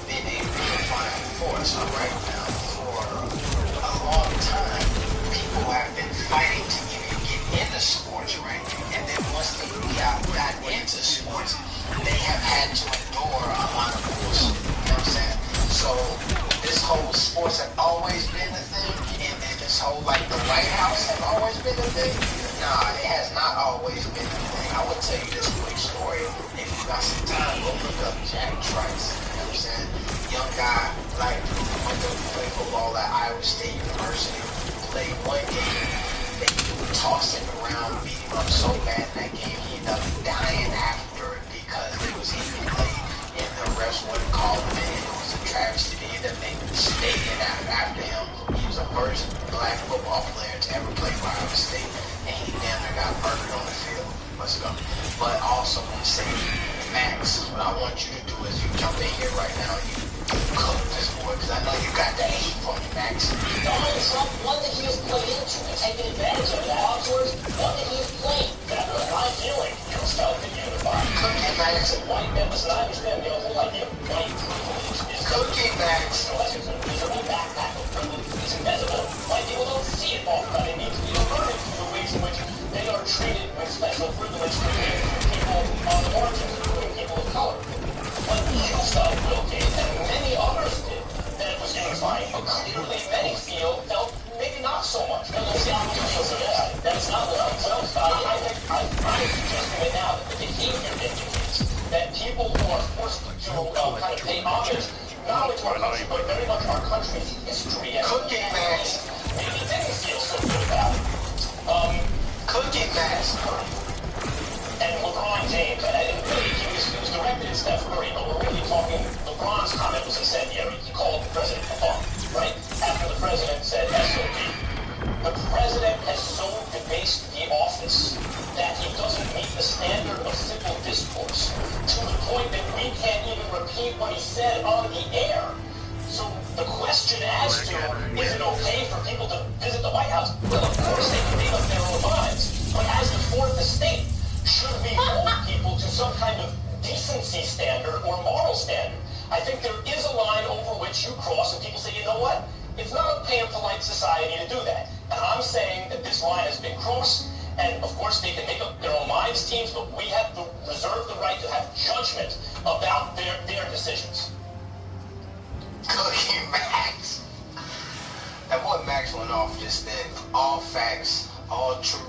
been a unifying force. All right, now, for a long time, people have been fighting to even get into sports, right? And then once they got into sports, they have had to endure a lot of bullshit. You know what I'm saying? So this whole sports have always been a thing, and then this whole like the White House have always been a thing. Nah, it has not always been a thing. I would tell you this quick story. If you got some time, go look up Jack Trice. You know what I'm saying? Young guy, black dude, went to play football at Iowa State University. Played one game, they tossed him around, beat him up so bad in that game, he ended up dying after it because it was even late and the refs wouldn't call him in. It was a travesty. They ended up making a stadium after him. He was the first black football player to ever play for Iowa State, and he damn near got murdered on the field. Let's go. But also want to say, Max, what I want you to do is you jump in here right now and you cook this boy, because I know you got that heat for me, Max. No, it's not one that he has played into and taken advantage of that outdoors, one that he has played. That was my feeling. You know, felt that unified. Cook it, Max. White men, listen, I understand the whole idea of white privilege is Cook it, Max. it's a backpack of privilege. It's invisible. White people don't see it often. They need to be alerted to the ways in which they are treated with special privilege compared to people on the margins, including people of color. But you felt, okay, and many others did, that it was unifying. But clearly many felt maybe not so much. That's not what I felt. I think I'm suggesting it now that the behavior indicates that people who are forced to kind of pay homage not only to our country, but very much our country's history and maybe didn't feel so good about it. Cookie Max. And LeBron James, and really, he was directed at Steph Curry, but we're really talking, LeBron's comment was incendiary. He called the president a bum, right? After the president said SOB. The president has so debased the office that he doesn't meet the standard of civil discourse to the point that we can't even repeat what he said on the air. So the question as to, is it okay for people to visit the White House? Well, of course they can make up their own minds. But as the fourth estate, should we hold people to some kind of decency standard or moral standard? I think there is a line over which you cross and people say, you know what? It's not okay in polite society to do that. And I'm saying that this line has been crossed, And of course, they can make up their own minds, teams, but we have to reserve the right to have judgment about their decisions. Cookie Max. That boy Max went off just then. All facts, all true.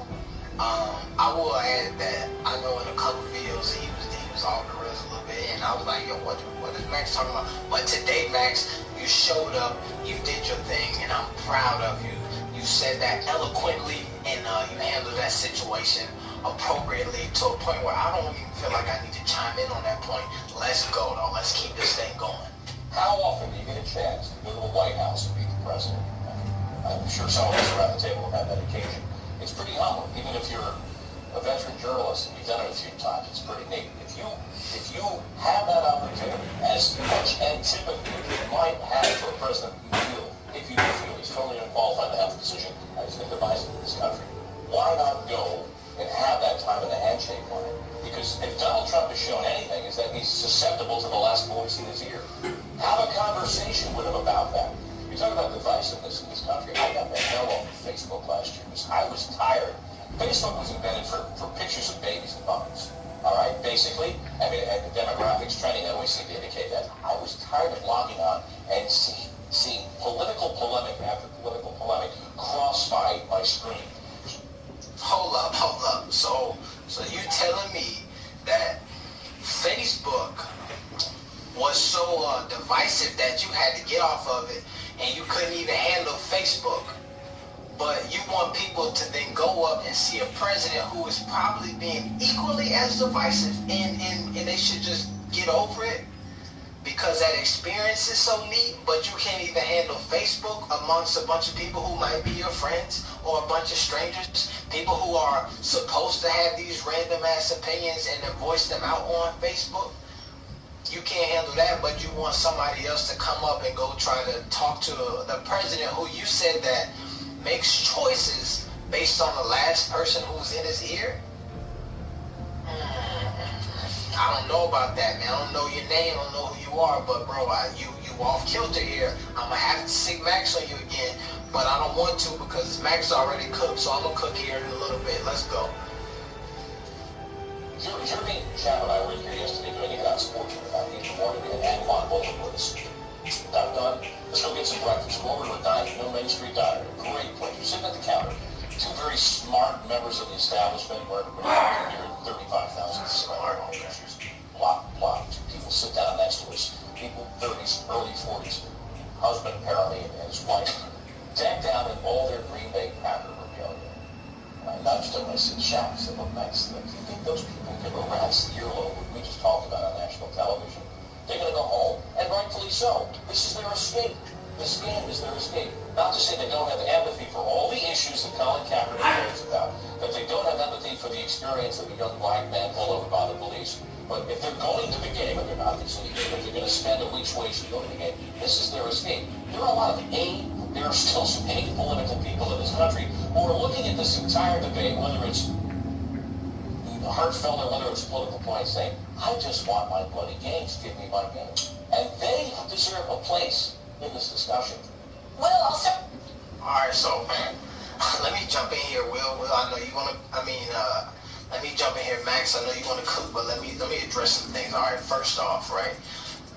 I will add that I know in a couple videos he was off the rails a little bit, and I was like, yo, what is Max talking about? But today, Max, you showed up, you did your thing, and I'm proud of you. You said that eloquently, and you handled that situation appropriately to a point where I don't even feel like I need to chime in on that point. Let's go, though. Let's keep this thing going. How often do you get a chance to go to the White House and meet the president? I'm sure some of us around the table have had that occasion. It's pretty humbling, even if you're a veteran journalist and you've done it a few times. It's pretty neat. If you have that opportunity, as much antipathy as you might have for a president if you feel he's totally unqualified to have the position as the device of this country, why not go and have that time in the handshake line? Because if Donald Trump has shown anything, is that he's susceptible to the last voice in his ear. Have a conversation with him about that. You talk about divisiveness in this country. I got the hell off of Facebook last year because I was tired. Facebook was invented for pictures of babies and puppies. All right, basically, I mean, the demographics trending always seem to indicate that. I was tired of logging on and seeing political polemic after political polemic cross my screen. Hold up. So you telling me that Facebook was so divisive that you had to get off of it and you couldn't even handle Facebook, but you want people to then go up and see a president who is probably being equally as divisive and they should just get over it because that experience is so neat, but you can't even handle Facebook amongst a bunch of people who might be your friends or a bunch of strangers, people who are supposed to have these random ass opinions and then voice them out on Facebook. You can't handle that, but you want somebody else to come up and go try to talk to the president who you said that makes choices based on the last person who's in his ear? I don't know about that, man. I don't know your name, I don't know who you are, but bro, you off kilter here. I'm gonna have to stick Max on you again, but I don't want to because Max already cooked, so I'm gonna cook here in a little bit. Let's go. Jeremy Chap and I were in here yesterday doing a Hit on Sports about 8 in the morning. We had Anquan Bowling with us. Got done. Let's go get some breakfast. Go over to a diner, Main Street Diner. Great place. We're sitting at the counter. Two very smart members of the establishment. We're here at 35,000 smart issues. Plop. People sit down next to us. People 30s, early 40s. Husband apparently and his wife. Decked out in all their Green Bay Packer regalia. I nudged him and I said, Shaq, I said, look, Max, do you think those people give a rat's earlobe what we just talked about on national television? They're going to go home, and rightfully so. This is their escape. This game is their escape. Not to say they don't have empathy for all the issues that Colin Kaepernick knows about, that they don't have empathy for the experience of a young black man pulled over by the police. But if they're going to the game, and they're not, if they're going to spend a week's wage to go to the game, this is their escape. There are a lot of there are still some apolitical people in this country who are looking at this entire debate, whether it's heartfelt or whether it's political point, saying, I just want my bloody games, give me my game. And they deserve a place in this discussion. Well, also... Alright, so, let me jump in here, Will. I know you want to, let me jump in here, Max. I know you want to cook, but let me address some things. Alright, first off, right?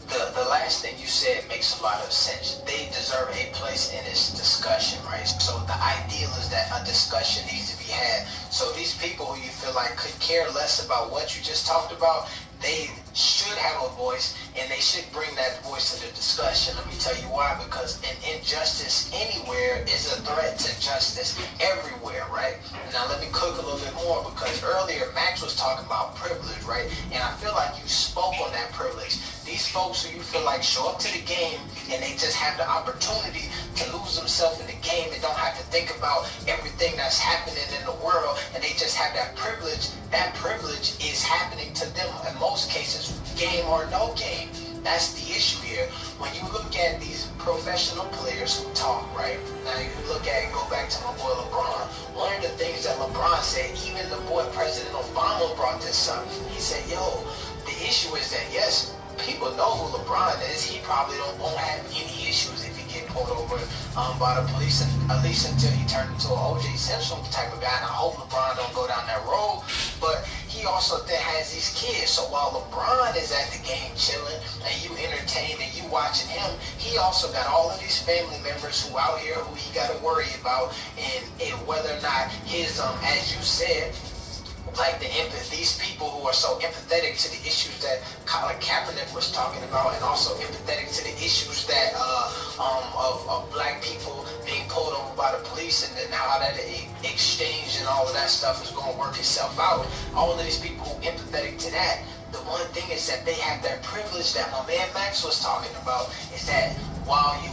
The last thing you said makes a lot of sense. They deserve a place in this discussion, right? So the ideal is that a discussion needs to be had. So these people who you feel like could care less about what you just talked about, they should have a voice, and they should bring that voice to the discussion. Let me tell you why. Because an injustice anywhere is a threat to justice everywhere, right? Now let me cook a little bit more, because earlier Max was talking about privilege, right? And I feel like you spoke on that privilege. These folks who you feel like show up to the game and they just have the opportunity to lose themselves in the game and don't have to think about everything that's happening in the world, and they just have that privilege is happening to them in most cases, game or no game. That's the issue here. When you look at these professional players who talk, right? Now you go back to my boy LeBron. One of the things that LeBron said, even the boy President Obama brought this up. He said, yo, the issue is that, yes, people know who LeBron is. He probably won't have any issues if he get pulled over by the police, and at least until he turned into an O.J. Simpson type of guy. And I hope LeBron don't go down that road. But he also then has these kids. So while LeBron is at the game chilling and you entertained and you watching him, he also got all of these family members who out here who he got to worry about, and whether or not his as you said, like these people who are so empathetic to the issues that Colin Kaepernick was talking about, and also empathetic to the issues that of black people being pulled over by the police, and then how that exchange and all of that stuff is going to work itself out. All of these people who empathetic to that, the one thing is that they have that privilege that my man Max was talking about, is that while you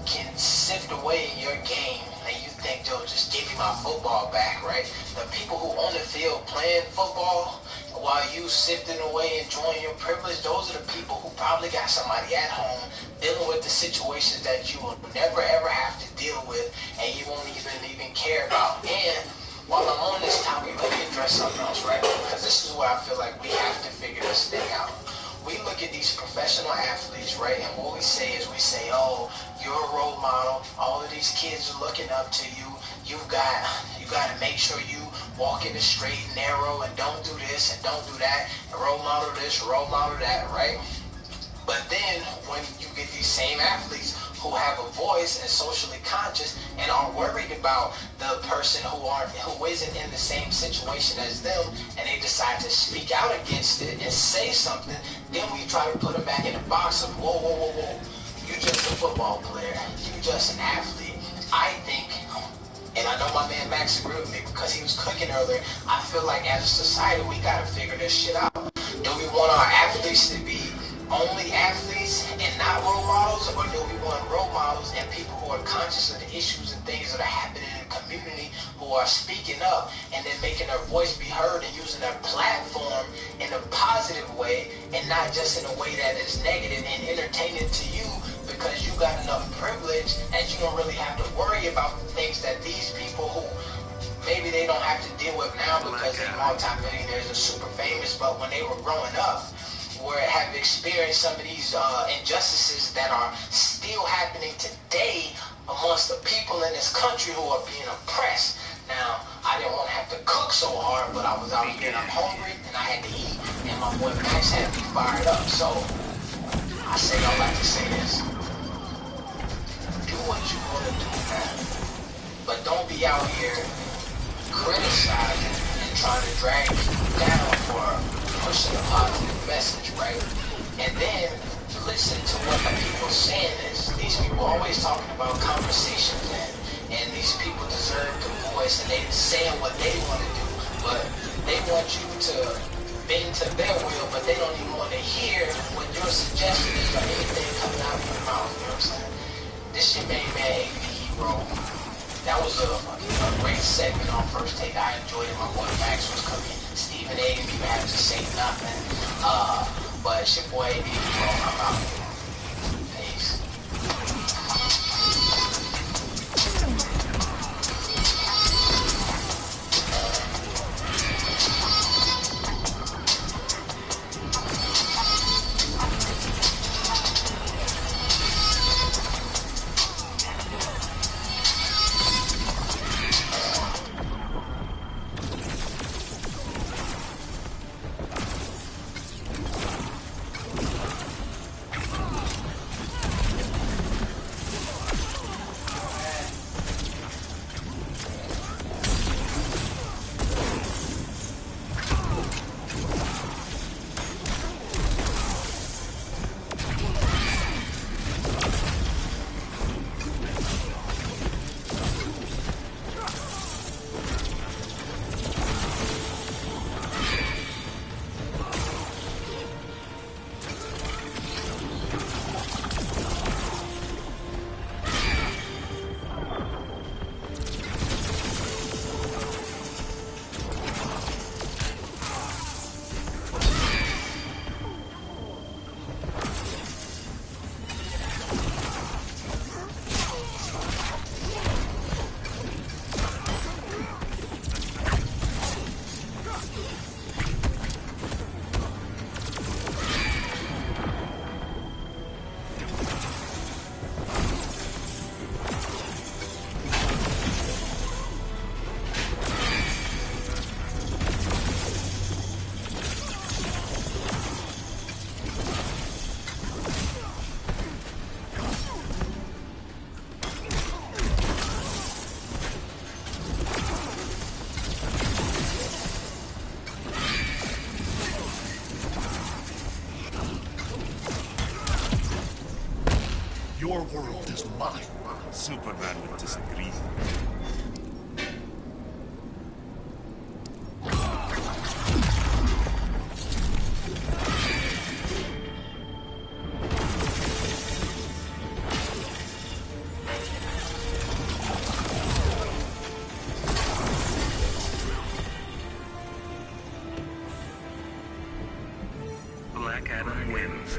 can sift away in your game and you think, yo, just give me my football back, right? The people who on the field playing football while you sifting away, enjoying your privilege, those are the people who probably got somebody at home dealing with the situations that you will never ever have to deal with, and you won't even care about. And while I'm on this topic, let me address something else, right? Because this is where I feel like we have to figure this thing out. We look at these professional athletes, right? And what we say is, oh, you're a role model. All of these kids are looking up to you. You got to make sure you walk in the straight and narrow, and don't do this and don't do that. And role model this, role model that, right? But then when you get these same athletes who have a voice and socially conscious and are worried about the person who isn't in the same situation as them, and they decide to speak out against it and say something, then we try to put them back in the box of, whoa, whoa, whoa, whoa. You're just a football player. You're just an athlete. I think, and I know my man Max agreed with me because he was cooking earlier, I feel like as a society we got to figure this shit out. Do we want our athletes to be only athletes and not role models, or do we want role models and people who are conscious of the issues and things that are happening in the community, who are speaking up and then making their voice be heard and using their platform in a positive way and not just in a way that is negative and entertaining to you because you got enough privilege and you don't really have to worry about the things that these people who maybe they don't have to deal with now because they're multi-millionaires and super famous, but when they were growing up, where have experienced some of these injustices that are still happening today amongst the people in this country who are being oppressed. Now, I didn't want to have to cook so hard, but I was out here and I'm hungry and I had to eat, and my boy Max had me fired up. So I say I like to say this: do what you want to do, man, but don't be out here criticizing and trying to drag people down for pushing a positive message, right? And then listen to what the people saying is. These people always talking about conversations, and these people deserve the voice, and they saying what they want to do, but they want you to bend to their will, but they don't even want to hear what your suggestion is or anything coming out of your mouth. You know what I'm saying? This shit made man hate the hero. That was a great segment on First Take. I enjoyed it. My boy Max was cooking. Stephen A. didn't even have to say nothing. But it's your boy AB, bro. I'm out. Peace. Your world is mine. Superman would disagree. Black Adam wins.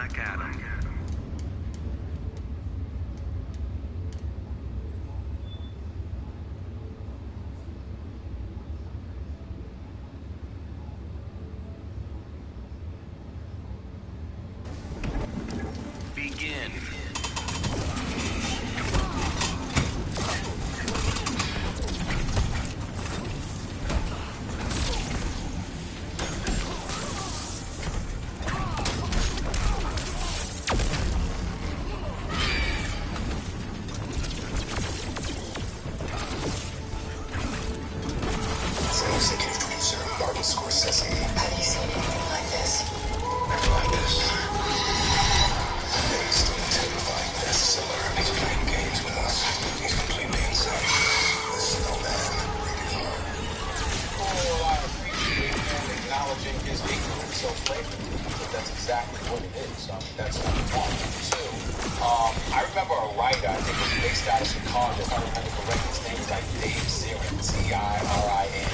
Black Adam. Begin. Executive producer Martin Scorsese. Have you seen anything like this? Never like this. Based on a terrifying bestseller, he's playing games with us. He's completely insane. This is no man. Rated R. Oh, I appreciate him acknowledging his ignorance so flagrantly, because that's exactly what it is. That's number one. Two, I remember a writer, I think it was based out of Chicago, if I remember correctly, his name was like Dave Zirin, Z-I-R-I-N,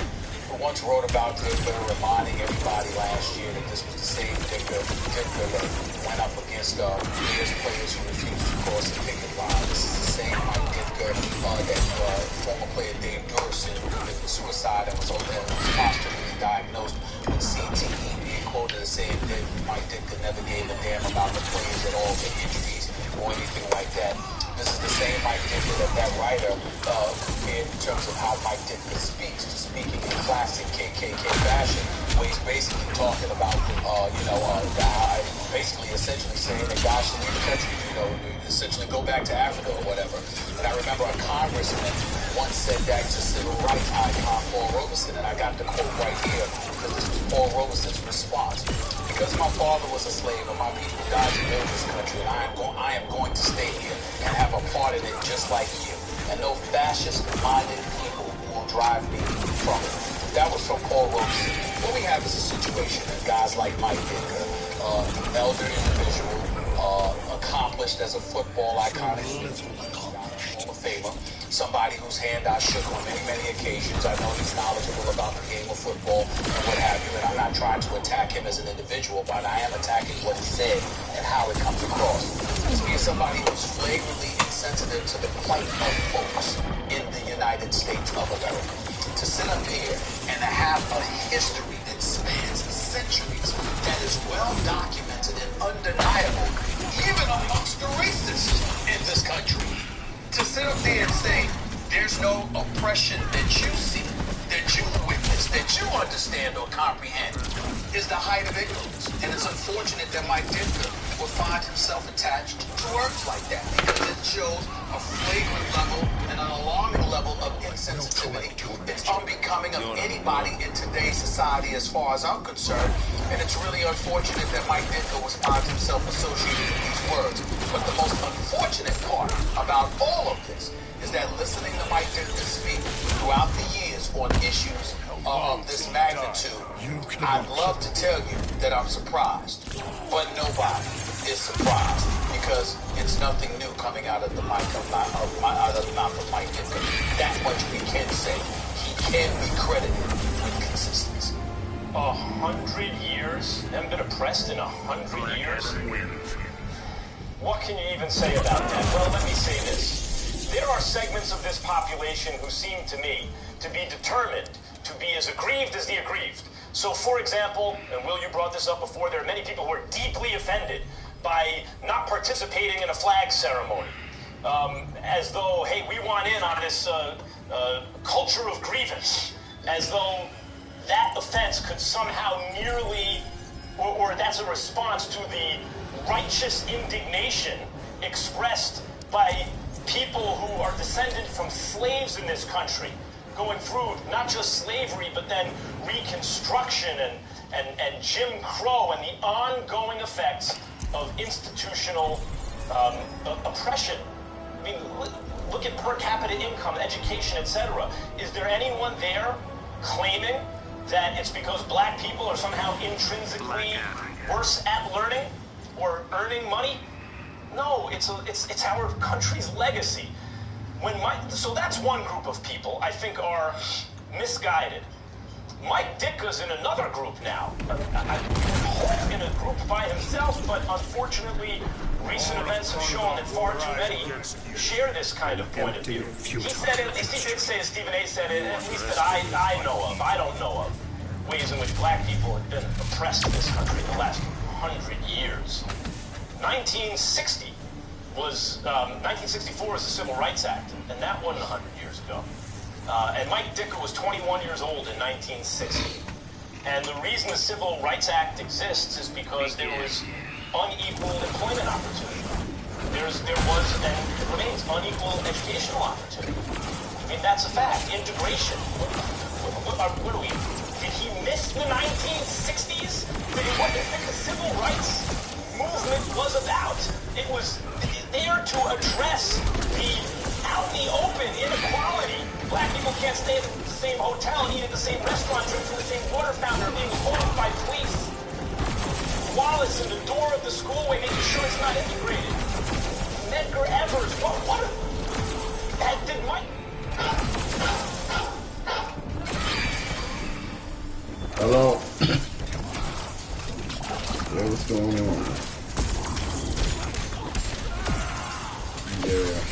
who once wrote about Dicker, reminding everybody last year that this was the same Dicker that went up against players who refused to cross the picket line. This is the same Mike Dicker that former player Dave Durson committed suicide and was posthumously diagnosed with CTE, being quoted as saying that Mike Dicker never gave a damn about the players at all, their injuries or anything like that. This is the same Mike Dicker that writer compared in terms of how Mike Dicker speaks to speaking in classic KKK fashion, where he's basically talking about, basically essentially saying that God should leave the country, essentially go back to Africa or whatever. And I remember a congressman once said that to civil rights icon Paul Robeson, and I got the quote right here because this was Paul Robeson's response. Because my father was a slave and my people died to build this country, and I am going to stay here and have a part in it just like you. And no fascist-minded people will drive me from it. That was from Paul Robeson. What we have is a situation that guys like Mike Dicker, elder individual, accomplished as a football icon, Hall of Famer, somebody whose hand I shook on many, many occasions. I know he's knowledgeable about the game of football and what have you, and I'm not trying to attack him as an individual, but I am attacking what he said and how it comes across. He's being somebody who's flagrantly insensitive to the plight of folks in the United States of America. To sit up here and to have a history that spans centuries that is well documented and undeniable, even amongst the racists in this country. To sit up there and say, there's no oppression that you see, that you witness, that you understand or comprehend, is the height of ignorance. And it's unfortunate that Mike Dicker will find himself attached to words like that, because it shows a flagrant level and an alarming level of insensitivity. It's unbecoming of anybody in today's society as far as I'm concerned, and it's really unfortunate that Mike Dicker will find himself associated with these words. But the most unfortunate part about all of this is that listening to Mike Dicker speak throughout the years on issues of this magnitude, I'd love to tell you that I'm surprised, but nobody is surprised, because it's nothing new coming out of the mouth of Mike Dicker. That much we can say. He can be credited with consistency. 100 years? Haven't been oppressed in 100 years? What can you even say about that? Well, let me say this. There are segments of this population who seem to me to be determined to be as aggrieved as the aggrieved. So, for example, and Will, you brought this up before, there are many people who are deeply offended by not participating in a flag ceremony. As though, hey, we want in on this culture of grievance. As though that offense could somehow merely, or that's a response to the righteous indignation expressed by people who are descended from slaves in this country, going through not just slavery, but then Reconstruction and Jim Crow and the ongoing effects of institutional oppression. I mean, look at per capita income, education, etc. Is there anyone there claiming that it's because black people are somehow intrinsically worse at learning or earning money? No, it's our country's legacy. So that's one group of people I think are misguided. Mike Dicker's in another group now. I hope in a group by himself, but unfortunately, recent events have shown that far too many share this kind of point of view. He said it, he did say it, Stephen A. said it, at least that I know of, I don't know of, ways in which black people have been oppressed in this country in the last 100 years. 1964 was the Civil Rights Act, and that wasn't 100 years ago. And Mike Dicker was 21 years old in 1960. And the reason the Civil Rights Act exists is because there was unequal employment opportunity. There was and remains unequal educational opportunity. I mean, that's a fact. Integration. What are we? Did he miss the 1960s? What the civil rights movement was about? It was there to address the out in the open inequality. Black people can't stay at the same hotel, eat at the same restaurant, drink from the same water fountain, or being followed by police. Wallace in the door of the schoolway, making sure it's not integrated. Medgar Evers, what that did Mike? Hello. Yeah, what's going on? Yeah.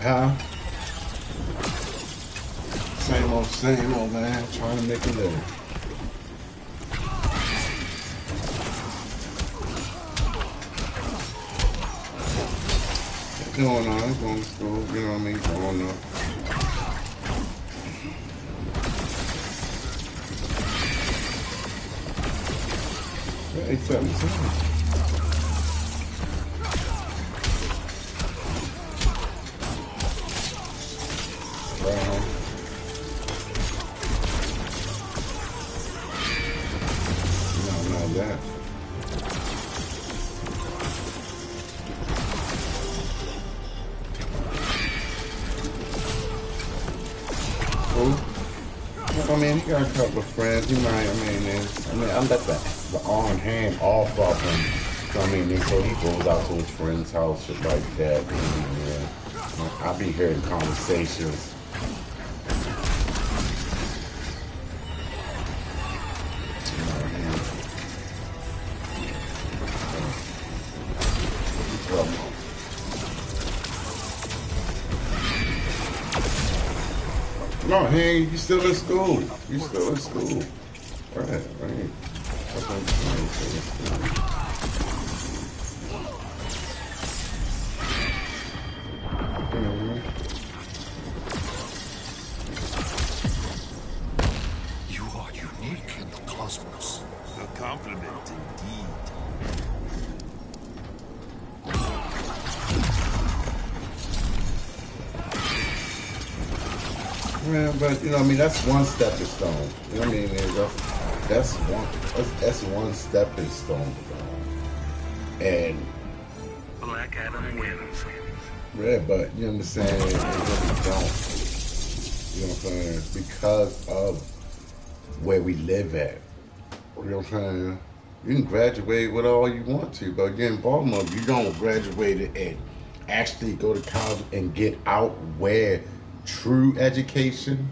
Huh? Same old, man. Trying to make a living. What's going on? Going to school, you know what I mean? Growing up. Yeah, 817. I mean, he got a couple of friends. He might, I'm let the arm hand off of him. So, so he goes out to his friend's house, shit like that. And, I be hearing conversations. No, hey, you still in school. You still in school. Right. That's what I'm saying. Still in school. You are unique in the cosmos. A compliment indeed. Yeah, but that's one stepping stone. You know what I mean? That's one stepping stone. And Black Adam wins. Yeah, but you know what I'm saying? They really don't. You know what I'm saying? Because of where we live at. You know what I'm saying? You can graduate with all you want to, but you're in Baltimore, you don't graduate and actually go to college and get out where true education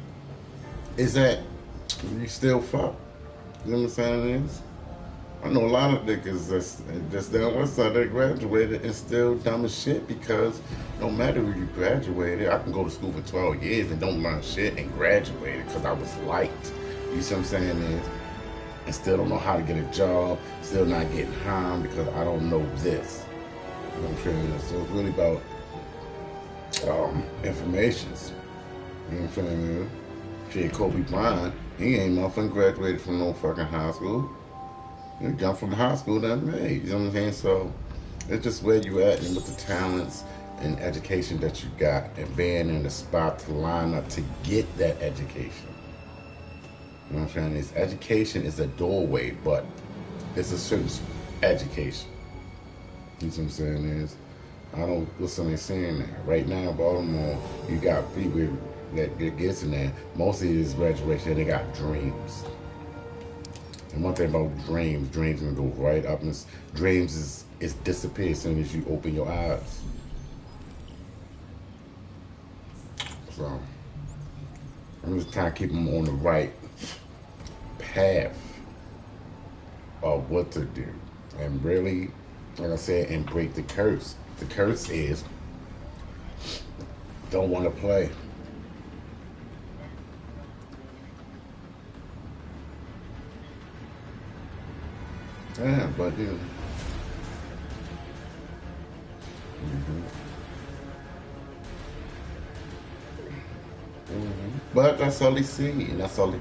is at, you still fuck. You know what I'm saying it is? I know a lot of niggas just down west side that graduated and still dumb as shit because no matter who you graduated, I can go to school for 12 years and don't learn shit and graduated because I was liked. You see what I'm saying is? And still don't know how to get a job, still not getting hired because I don't know this. You know what I'm saying? So it's really about informations. You know what I'm saying? Shit, Kobe Bryant, he ain't motherfucking graduated from no fucking high school. He jumped from high school to made. You know what I'm saying? So it's just where you at and with the talents and education that you got and being in the spot to line up to get that education. You know what I'm saying? This education is a doorway, but it's a certain education. You know what I'm saying? I don't listen to saying that. Right now in Baltimore, you got people that gets in there. Most of these graduation, they got dreams. And one thing about dreams can go right up, and dreams is disappear as soon as you open your eyes. So I'm just trying to keep them on the right path of what to do, and really, like I said, and break the curse. The curse is don't want to play. Yeah, but you know. But that's all they see, and that's all they.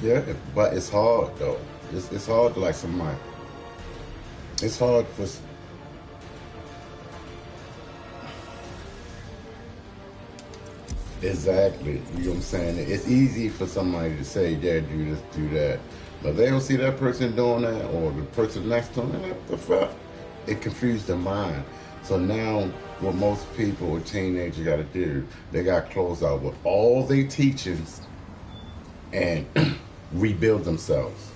Yeah, but it's hard though. It's hard to like somebody. It's hard for. Exactly. You know what I'm saying? It's easy for somebody to say, yeah, do this, do that. But they don't see that person doing that or the person next to them. And what the fuck? It confused their mind. So now what most people or teenagers got to do, they got to close out with all their teachings and rebuild themselves.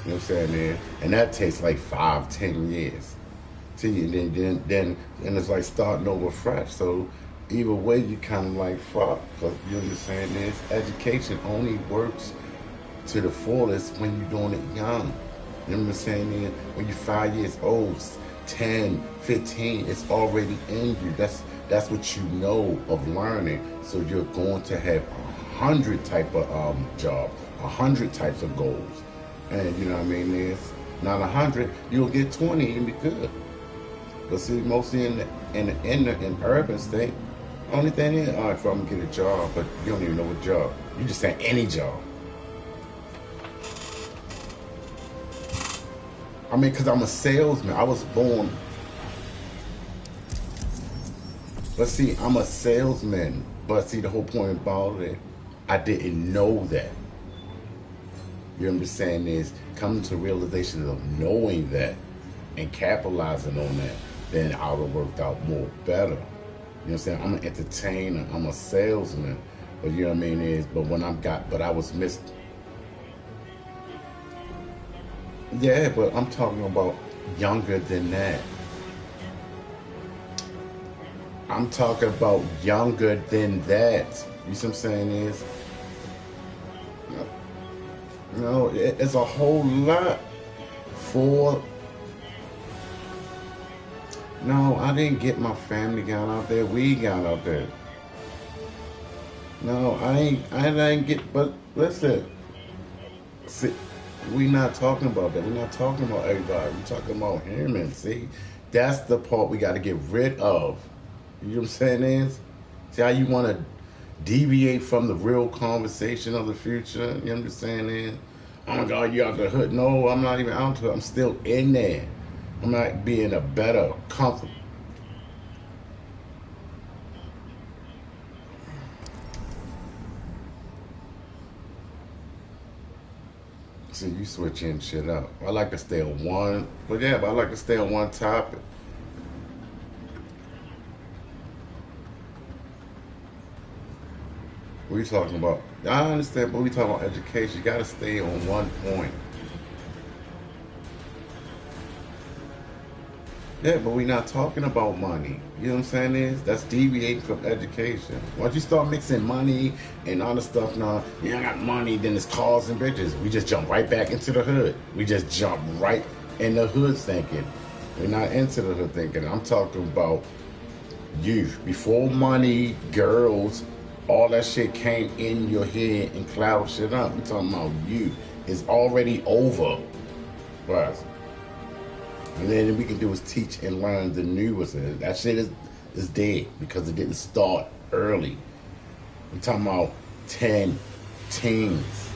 You know what I'm saying, man? And that takes like 5-10 years. See, and then it's like starting over fresh. So either way, you kind of like fuck. Because you understand this, education only works to the fullest when you're doing it young. You know what I'm saying? When you're 5 years old, 10, 15, it's already in you. That's what you know of learning. So you're going to have 100 type of job, 100 types of goals. And you know what I mean? It's not 100, you'll get 20 and be good. But see, mostly in urban state, only thing is, all right, if I'm gonna get a job, but you don't even know what job. You just say any job. I mean, because I'm a salesman. I was born. But see, I'm a salesman. But see, the whole point about it, I didn't know that. You know what I'm saying is coming to realization of knowing that and capitalizing on that, then I would have worked out more better. You know what I'm saying? I'm an entertainer. I'm a salesman. But you know what I mean is, but I was missed. Yeah, but I'm talking about younger than that. I'm talking about younger than that. You see what I'm saying is? No, it's a whole lot for. No, I didn't get my family got out there. We got out there. No, I didn't get. But listen, see, we not talking about that. We're not talking about everybody. We're talking about him. See, that's the part we got to get rid of. You know what I'm saying is? See how you want to deviate from the real conversation of the future? You know what I'm saying is? Oh my God, you out the hood. No, I'm not even out the hood. I'm still in there. I'm not being a better, comfortable. See, you switching shit up. I like to stay on one, but I like to stay on one topic. What are you talking about? I understand, but we talking about education. You got to stay on one point. Yeah, but we're not talking about money. You know what I'm saying is? That's deviating from education. Once you start mixing money and all the stuff now, you ain't got money, then it's cars and bitches. We just jump right back into the hood. We just jump right in the hood thinking. We're not into the hood thinking. I'm talking about youth. Before money, girls, all that shit came in your head and cloud shit up. I'm talking about youth. It's already over. Right. And then we can do is teach and learn the newest. That shit is dead because it didn't start early. I'm talking about 10 teens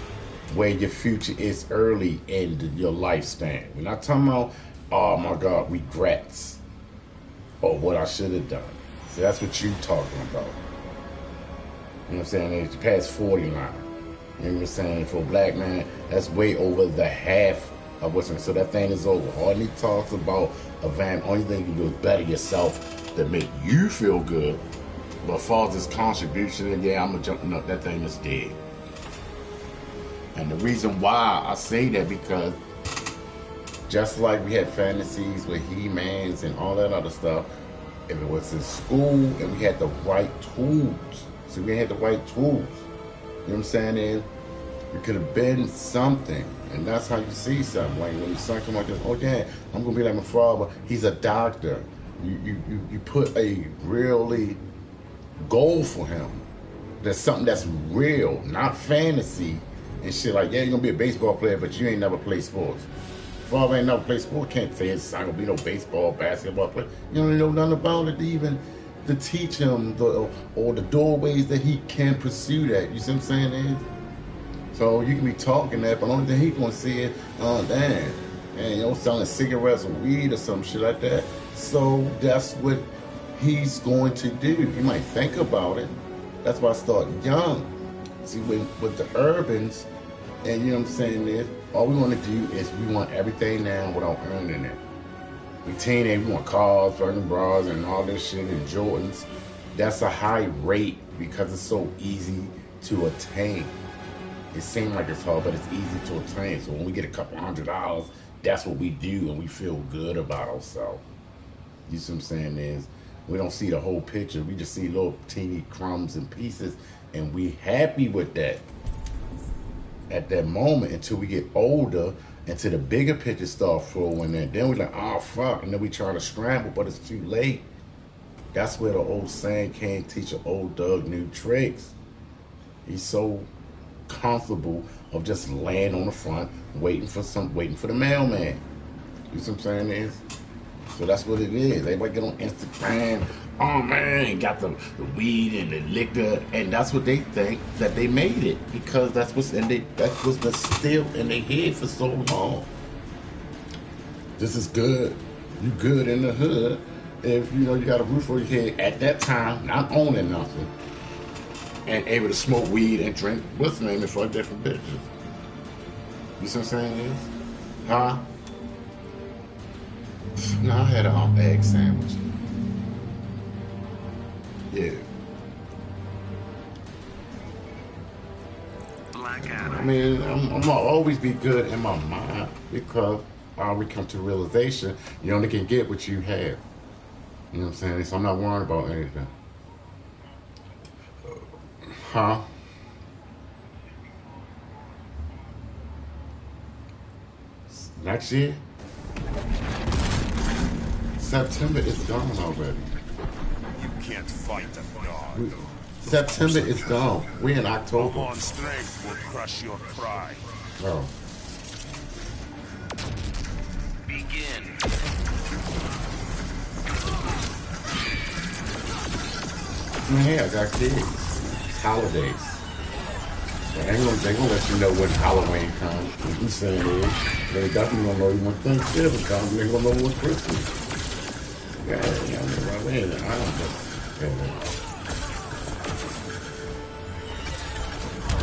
where your future is early in your lifespan. We're not talking about, oh my God, regrets or what I should have done. So that's what you talking about. You know what I'm saying? It's past 40 now. You know what I'm saying? For a black man, that's way over the half of what's in. So that thing is over. All he talks about, only thing you can do is better yourself to make you feel good. But as far as his contribution, yeah, I'm jumping up. That thing is dead. And the reason why I say that because just like we had fantasies with He-Mans and all that other stuff, if it was in school and we had the right tools, see, we had the right tools. You know what I'm saying? Is it could have been something, and that's how you see something. Like when your son come like this, oh yeah, I'm gonna be like my father. He's a doctor. You put a really goal for him. There's something that's real, not fantasy and shit. Like yeah, you're gonna be a baseball player, but you ain't never played sports. Father ain't never played sport. Can't say his son gonna be no baseball, basketball player. You don't know nothing about it even to teach him or the doorways that he can pursue that. You see what I'm saying? Is so you can be talking that, but the only thing he gonna see is, oh damn, and you know, selling cigarettes or weed or some shit like that. So that's what he's going to do. You might think about it. That's why I start young. See, with the urbans, and you know what I'm saying is, all we want to do is we want everything now without earning it. We teenage, we want cars, fucking bras, and all this shit, and Jordans. That's a high rate because it's so easy to attain. It seems like it's hard, but it's easy to attain. So when we get a couple $100, that's what we do, and we feel good about ourselves. You see what I'm saying is, we don't see the whole picture. We just see little teeny crumbs and pieces, and we happy with that at that moment until we get older, until the bigger picture start flowing in. Then we like, oh fuck, and then we try to scramble, but it's too late. That's where the old saying, can't teach an old dog new tricks. He's so comfortable of just laying on the front, waiting for the mailman. You see what I'm saying is? So that's what it is. Everybody get on Instagram, oh man, got the weed and the liquor, and that's what they think that they made it because that's what's still in their head for so long. This is good. You good in the hood if you know you got a roof over your head at that time, not owning nothing, and able to smoke weed and drink what's the name for different bitches. You see what I'm saying is? Huh? No, I had an egg sandwich. Yeah. I mean, I'm gonna always be good in my mind because I always come to the realization you only can get what you have. You know what I'm saying? So I'm not worried about anything. Huh? Next year? September is gone already. You can't fight the God. September is gone. We're in October. Come on, strength will crush your pride. Oh. Begin. Man, I got kids. It's holidays. So they gonna let you know when Halloween comes. What you saying is, they definitely gonna know when Thanksgiving comes. They gonna know when Christmas. Yeah, I mean, right there. I don't know.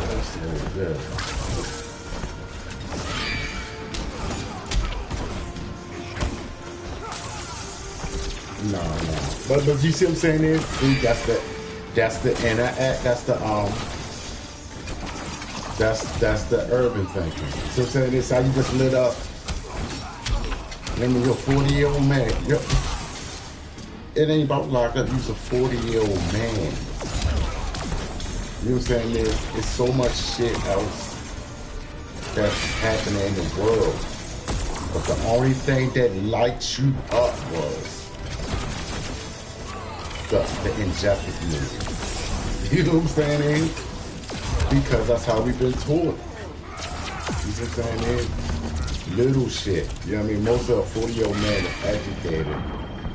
That's so good. No. But you see what I'm saying is, see, that's the inner act, that's the urban thinking. So I'm saying this, how you just lit up. Remember, you're a 40-year-old man. It ain't about lock up, you're a 40-year-old man. You know what I'm saying? There's so much shit else that's happening in the world. But the only thing that lights you up was the injustice movie. You know what I'm saying? Because that's how we've been taught. You know what I'm saying? Little shit. You know what I mean? Most of a 40-year-old man is educated.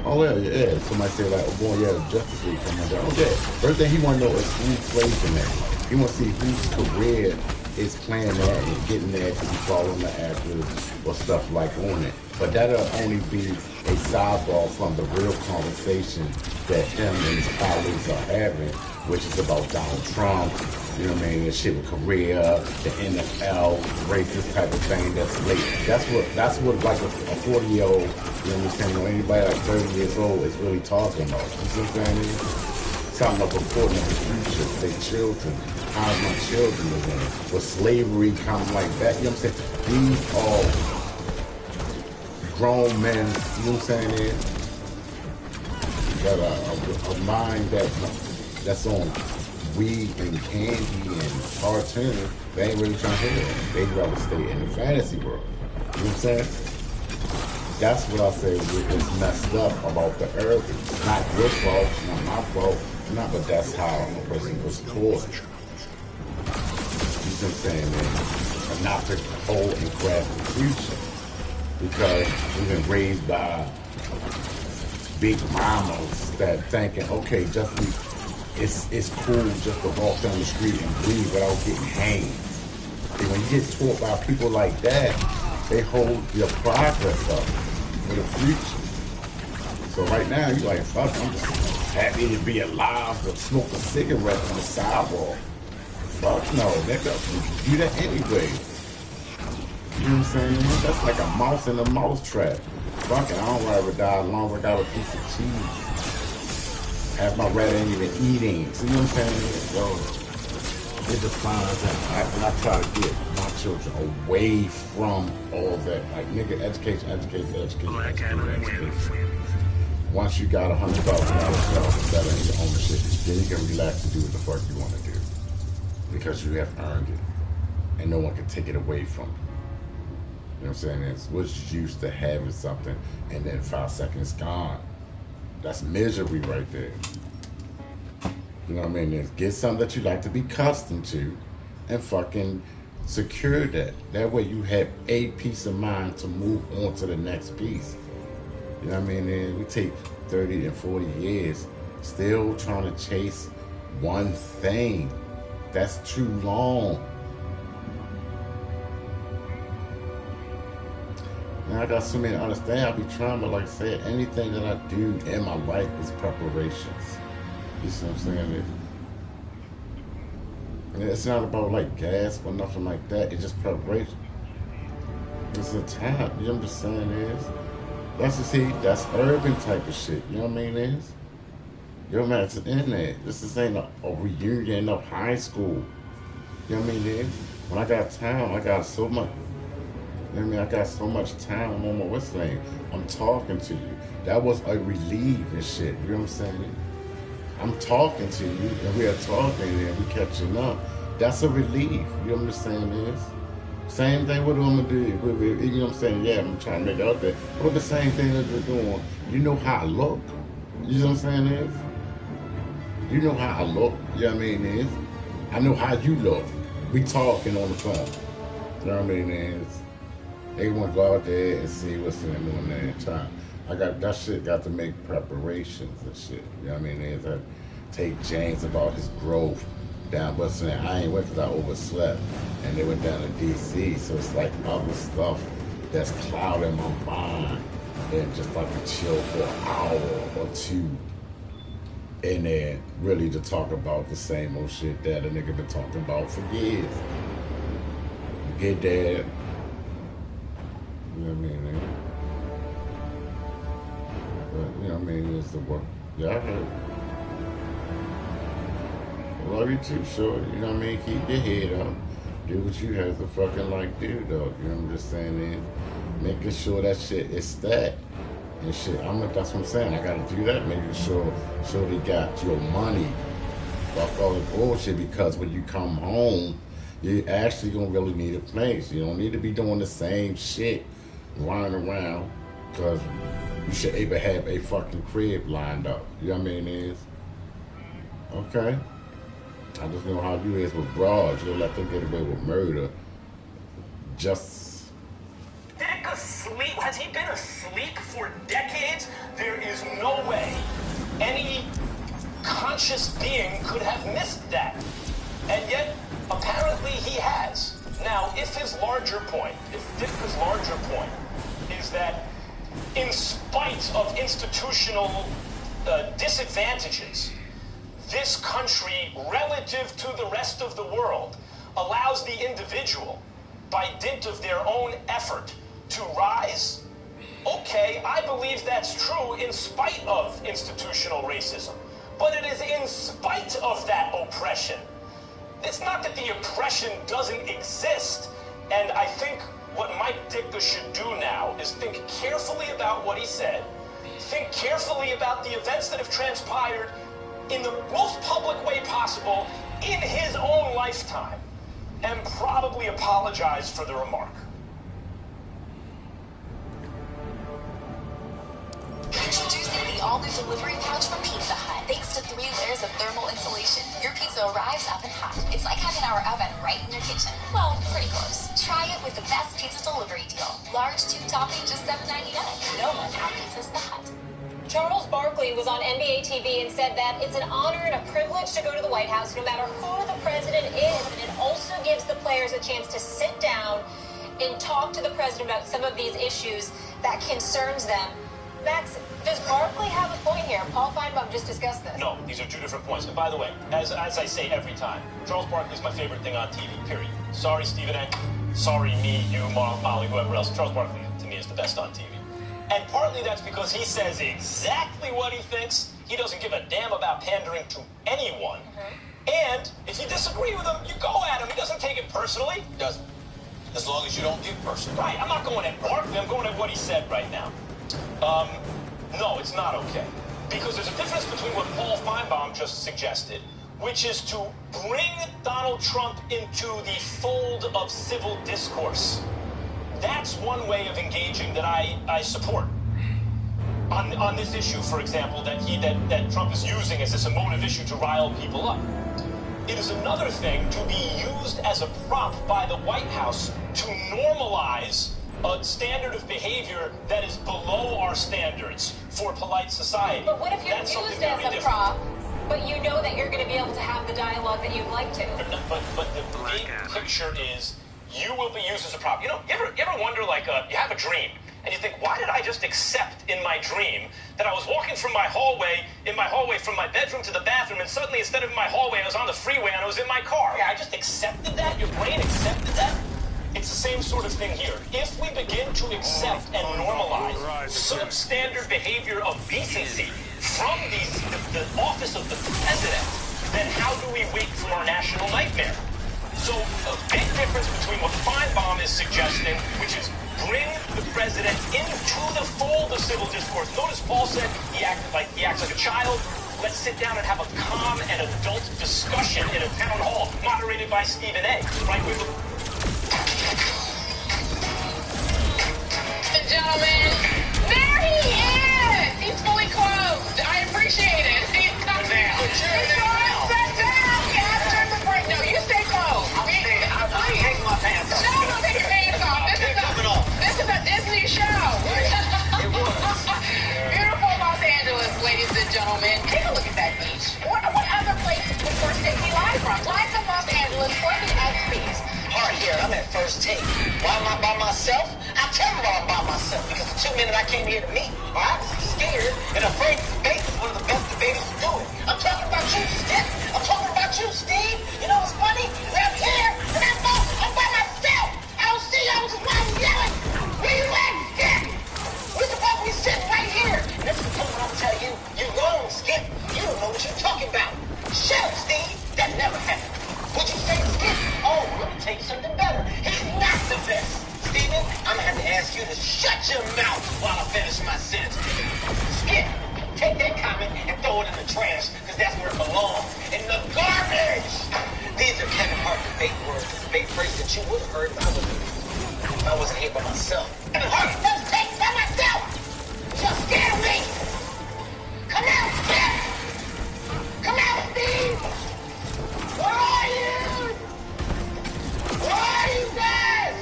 Oh yeah. Somebody say like, oh boy, yeah, Justice League coming down. Okay. First thing he want to know is who plays in that. He want to see whose career is playing that and getting that to be following the actors or stuff like on it. But that'll only be a sidebar from the real conversation that him and his colleagues are having, which is about Donald Trump, you know what I mean, the shit with Korea, the NFL, racist type of thing that's late. That's what like a 40-year-old, you know what I'm saying, or anybody like 30 years old is really talking about. You see what I'm saying? something of importance in the future. Their children, how my children are in. With slavery come like that, you know what I'm saying? These are grown men, you know what I'm saying, that a mind that's on weed and candy and cartoon. They ain't really trying to hear that. They'd rather stay in the fantasy world. You know what I'm saying? That's what I say is messed up about the urban. It's not your fault, it's not my fault, not, but that's how a person was taught. You know what I'm saying, man? And not to hold and grasp the future. Because we've been raised by big mamas that thinking, okay, just it's cool just to walk down the street and breathe without getting hanged. And when you get taught by people like that, they hold your progress up for the future. So right now, you're like, fuck, I'm just happy to be alive, but smoke a cigarette on the sidewalk. Fuck no, nigga, you can do that anyway. You know what I'm saying? That's like a mouse in a mouse trap. Fuck it, I don't rather die alone without a piece of cheese. Half my rat ain't even eating. So you know what I'm saying? So it defines that. And I try to get my children away from all that. Like, nigga, education. Once you got $100,000 that ain't your ownership, then you can relax and do what the fuck you want to do. Because you have earned it. And no one can take it away from you. You know what I'm saying? It's what's used to having something and then 5 seconds gone. That's misery right there. You know what I mean? It's get something that you like to be accustomed to and fucking secure that. That way you have a peace of mind to move on to the next piece. You know what I mean? And we take 30 and 40 years still trying to chase one thing. That's too long. Now I got so many to understand. I be trying, but like I said, anything that I do in my life is preparations. You see what I'm saying? It's not about like gas or nothing like that. It's just preparation. It's a time. You know what I'm just saying is? That's urban type of shit. You know what I mean is? Yo man, it's in there. This ain't a reunion of high school. You know what I mean is? When I got time, I got so much. I mean, I got so much time. I'm on my what's name. I'm talking to you. That was a relief and shit. You know what I'm saying? I'm talking to you, and we are talking, and we catching up. That's a relief. You know what I'm saying is? Same thing. What I'm gonna do? You know what I'm saying? Yeah, I'm trying to make it out there. But the same thing that we're doing. You know how I look. You know what I'm saying is? You know how I look. You know what I mean is? I know how you look. We talking on the phone. You know what I mean is? They want to go out there and see what's in on that time. I got that shit. Got to make preparations and shit. You know what I mean? Is I take James about his growth down what's in. I ain't went because I overslept, and they went down to D.C. So it's like other stuff that's clouding my mind, and just like to chill for an hour or two, and then really to talk about the same old shit that a nigga been talking about for years. Get there. You know what I mean? But, you know what I mean? It's the work. Yeah, I heard. I love you too, short. You know what I mean? Keep your head up. Do what you have to fucking like do, though. You know what I'm just saying? Is making sure that shit is stacked and shit. That's what I'm saying. I gotta do that. Making sure they got your money. Fuck all the bullshit, because when you come home, you actually gonna really need a place. You don't need to be doing the same shit, running around, because you should even have a fucking crib lined up. You know what I mean? Is okay. I just know how you is with broads. You don't let them get away with murder. Just Dick asleep? Has he been asleep for decades? There is no way any conscious being could have missed that. And yet, apparently he has. Now, if Dick's larger point is that in spite of institutional disadvantages, this country, relative to the rest of the world, allows the individual, by dint of their own effort, to rise. Okay, I believe that's true in spite of institutional racism. but it is in spite of that oppression. It's not that the oppression doesn't exist. And I think what Mike Ditka should do now is think carefully about what he said, think carefully about the events that have transpired in the most public way possible in his own lifetime, and probably apologize for the remark. Introducing the all-new delivery pouch from Pizza Hut. Thanks to 3 layers of thermal insulation, your pizza arrives up and hot. It's like having our oven right in your kitchen. Well, pretty close. Try it with the best pizza delivery deal. Large 2-topping, just $7.99. No one out-pizzas the Hut. Charles Barkley was on NBA TV and said that it's an honor and a privilege to go to the White House no matter who the president is. And it also gives the players a chance to sit down and talk to the president about some of these issues that concerns them. Max, does Barkley have a point here? Paul Feinbaum just discussed this. No, these are 2 different points. And by the way, as I say every time, Charles Barkley's my favorite thing on TV, period. Sorry, Stephen A. Sorry, me, you, Molly, whoever else. Charles Barkley, to me, is the best on TV. And partly that's because he says exactly what he thinks. He doesn't give a damn about pandering to anyone. And if you disagree with him, you go at him. He doesn't take it personally. He doesn't. As long as you don't get personal. Right, I'm not going at Barkley. I'm going at what he said right now. No, it's not okay. Because there's a difference between what Paul Feinbaum just suggested, which is to bring Donald Trump into the fold of civil discourse. That's one way of engaging that I support. On this issue, for example, that Trump is using as this emotive issue to rile people up. It is another thing to be used as a prop by the White House to normalize a standard of behavior that is below our standards for polite society. But what if you're used as a prop, but you know that you're going to be able to have the dialogue that you'd like to? But the big picture is you will be used as a prop. You know, you ever wonder, like, you have a dream, and you think, why did I just accept in my dream that I was walking from my hallway, from my bedroom to the bathroom, and suddenly instead of in my hallway, I was on the freeway and I was in my car? Yeah, I just accepted that? Your brain accepted that? It's the same sort of thing here. If we begin to accept and normalize substandard behavior of decency from the office of the president, then how do we wait for our national nightmare? So a big difference between what Feinbaum is suggesting, which is bring the president into the fold of civil discourse. Notice Paul said he acts like a child. Let's sit down and have a calm and adult discussion in a town hall moderated by Stephen A. Right with Gentlemen, there he is! He's fully clothed. I appreciate it. He's come down. Sit down. Yeah, turn the break. No, you stay clothed. I'm taking my pants off. No, don't take your pants off. This is a Disney show. Beautiful Los Angeles, ladies and gentlemen. Take a look at that beach. What other place would First Take be live from? Live from Los Angeles for the EXPs. Hard here, I'm at First Take. Why am I by myself? I tell them why I'm by myself, because the 2 men that I came here to meet are obviously scared and afraid to debate is one of the best debaters to do it. I'm talking about you, Skip. I'm talking about you, Steve. You know what's funny? I'm here, and I'm by myself. I don't see you. I was just yelling. Where you at, Skip? We're supposed to be sitting right here. And this is what I'm going to tell you. You're wrong, Skip. You don't know what you're talking about. Shut up, Steve. That never happened. What'd you say, Skip? Oh, let me tell you something better. He's not the best. Steven, I'm gonna have to ask you to shut your mouth while I finish my sentence. Skip, take that comment and throw it in the trash, because that's where it belongs. In the garbage! These are Kevin Hart debate words, debate phrases that you would have heard if I wasn't here by myself. Kevin Hart, let's take by myself! You're scared of me! Come out, Skip! Come out, Steve! Where are you? Where are you guys?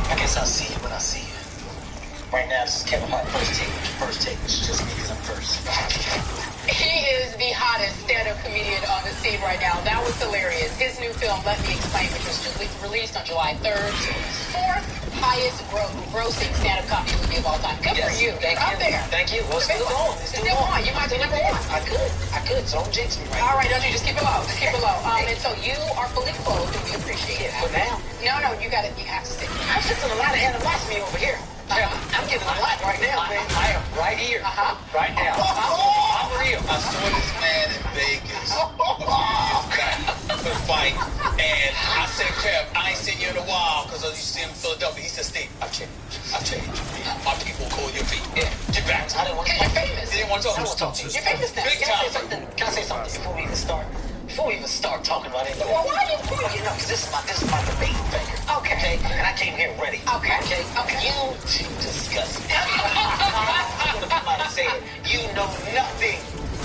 I guess I'll see you when I see you. Right now, this is Kevin Hart, First Take, which is just me because I'm first. He is the hottest stand-up comedian on the scene right now. That was hilarious. His new film, Let Me Explain, which was released on July 3rd. 4th highest grossing stand-up comedy movie of all time. Good for you. Thank you. Up there. Thank you. Well, still on. Still on. You might be number 1. I could. So don't jinx me right All right, don't you just keep it low. Just keep it low. And so you are fully clothed, and we appreciate it. For now. No, you got it. You have to stick. I'm sensing a lot of animosity over here. I'm getting a lot right now, man. I am right here. Right now. I'm real. I saw this man in Vegas a few years back for the fight, and I said, Kev, I ain't seen you in a while because I used to see him in Philadelphia. He said, Steve, I've changed. My people call you feet. Yeah, get back. I didn't want to talk. You're famous. They didn't want to talk. You're famous now. Big time. Can I say something before we even start? Before we even start talking about it, well, why are you pointing? Because this is my debate finger. Okay. And I came here ready. Okay. You two disgust me. I'm gonna come out and say it. You know nothing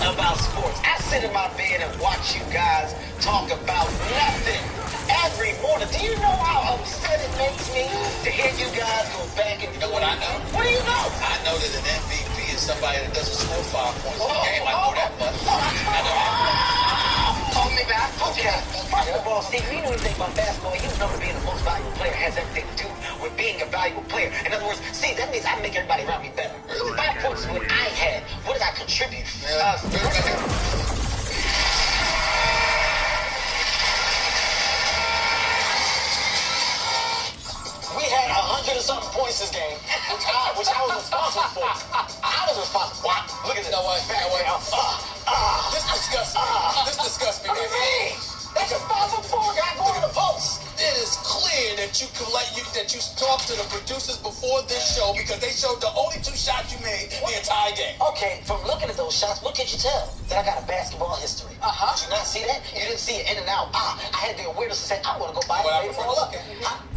about sports. I sit in my bed and watch you guys talk about nothing every morning. Do you know how upset it makes me to hear you guys go back and... You know what I know? What do you know? I know that an MVP is somebody that doesn't score 5 points in a game. I know that much. I know that. Hold me back. Okay. First of all, Steve, you know anything about basketball, you know that being the most valuable player has everything to do with being a valuable player. In other words, see, that means I make everybody around me better. 5 points is what I had. What did I contribute? We had 100 and something points this game, which I was responsible for. I was responsible. Wow. Look at this. This disgusts me. This disgusts me. Hey, that's a 5-4 guy going to the post. It is clear that you talked to the producers before this show because they showed the only 2 shots you made the entire game. Okay, from looking at those shots, what could you tell? That I got a basketball history. Did you not see that? You didn't see it in and out. I had the awareness to say, I want to go buy it. You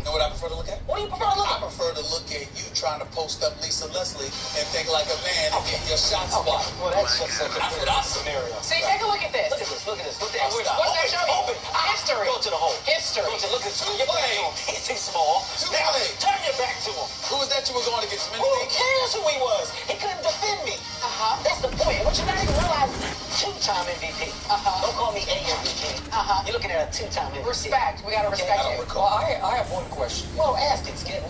know what I prefer to look at? What do you prefer to look at? I prefer to look at you trying to post up Lisa Leslie and think like a man and get your shots blocked. Well, that's just such a scenario. See, take a look at this. Look at this. Look at What's that show you? Open. History. Go to the hole. History. Look at this. Two plays. He's too small. Two Now, plays. turn your back to him. Who was that you were going against? Who cares who he was? He couldn't defend me. That's the point. What you not even realize, 2-time MVP. Don't call me a MVP. You're looking at a 2-time MVP. Respect. We gotta respect you. Well, I have one question. Well, ask it, Skip.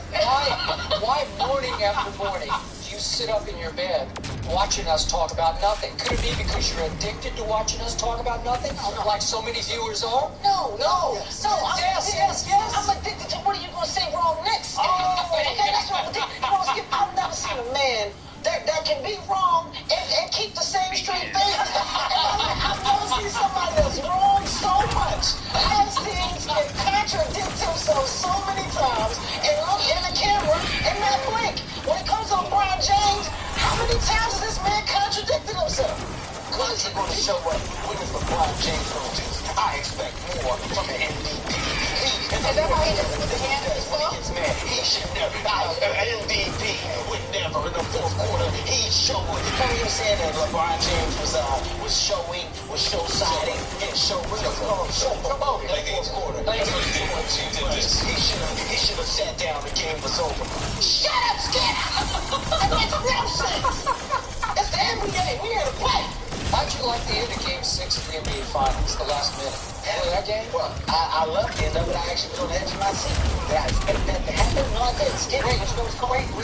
Why morning after morning you sit up in your bed watching us talk about nothing? Could it be because you're addicted to watching us talk about nothing, like so many viewers are? No. Yes. I'm addicted to what are you going to say wrong next? Okay, that's what I'm addicted to. I've never seen a man that can be wrong and keep the same straight face. I've never seen somebody that's wrong so much. I've seen him contradict himself so many times and look in the camera and not blink. When it comes to LeBron James, how many times has this man contradicted himself? When is he going to show up? When is LeBron James going to do? I expect more from an MVP. Is that why he doesn't put the hand in his When he mouth? gets mad, he should never. An MVP would never in the 4th quarter. He showed. Remember you saying that LeBron James was show-siding and show promoting in the 4th quarter. He should have sat down. The game was over. Shut up, Skip! That makes no sense. It's the NBA. We here to play. How'd you like the end of Game 6 of the NBA Finals, the last minute? That game? Well, I loved the end of it. I actually was on the edge of my seat. Did I expect that to happen? No, I didn't. Skip, Wait, you know what's going on?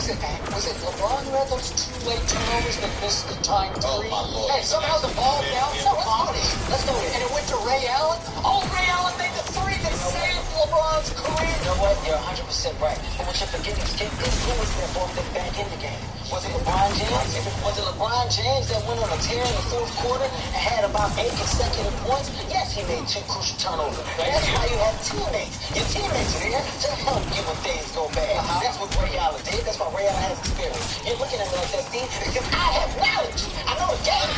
was it LeBron who had those 2 late turnovers that missed the tying 3? Oh, my Lord. Hey, somehow the ball bounced off it. Let's go there. And it went to Ray Allen. Oh, Ray Allen made the 3 that saved LeBron's career. You know what? You're 100% right. But what you're forgetting, Skip, who was that brought them back in the game? Was it LeBron James? Was it LeBron James that went on a tear in the 4th quarter and had about 8 consecutive points? Yes, he made 2 crucial turnovers. That's why you have teammates. Your teammates are there to help you when things go bad. That's what Ray Allen did. That's why Ray Allen has experience. You're looking at me like that, Steve, because I have knowledge. I know the game.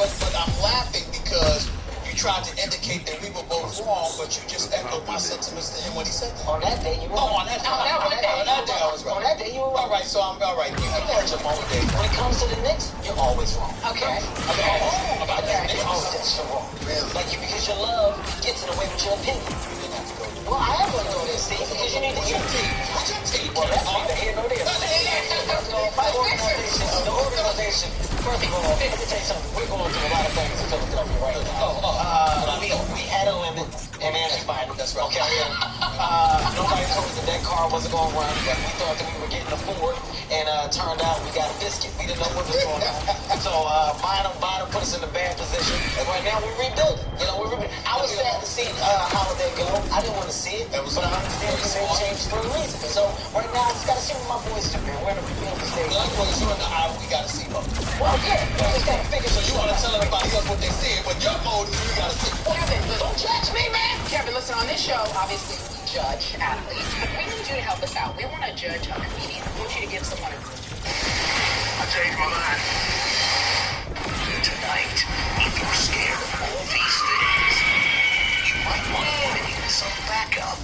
But I'm laughing because you tried to indicate that we were both wrong, but you just echoed my sentiments to him when he said that. On that day, you were Oh, on that day I was right. On that day, you were All right, so I'm all right. You had your moment there. When it comes to the Knicks, you're always wrong. Okay. About that. You're always so wrong. Like you, because your love gets in the way with your opinion. Well, I am going to go there, Steve, because you need to get Well, that's neither here nor there. The organization, first of all, let me tell you something. We're going through a lot of things in Philadelphia right now. We had a limit, and man, it's fine. That's right. Okay. Nobody told us that car wasn't going to run, but we thought that we were getting a Ford, and turned out we got a biscuit. We didn't know what was going on. So Biden put us in a bad position, and right now we're rebuilding. You know, I was sad to see Holiday go. I didn't want to see it, but I understand he made changes for a reason. So right now I just got to see what my boys do, man. We're in a rebuilding stage. Likewise, you in the aisle, we got to see them. Well, yeah, we just got to figure. So you want to tell everybody else what they see, but your mode is you got to see. Kevin, don't judge me, man. Kevin, listen, on this show, obviously we judge athletes, but we need you to help us out. We want to judge a comedian. I want you to give someone a I changed my mind. Tonight, if you're scared of all these things, you might want to put in some backup.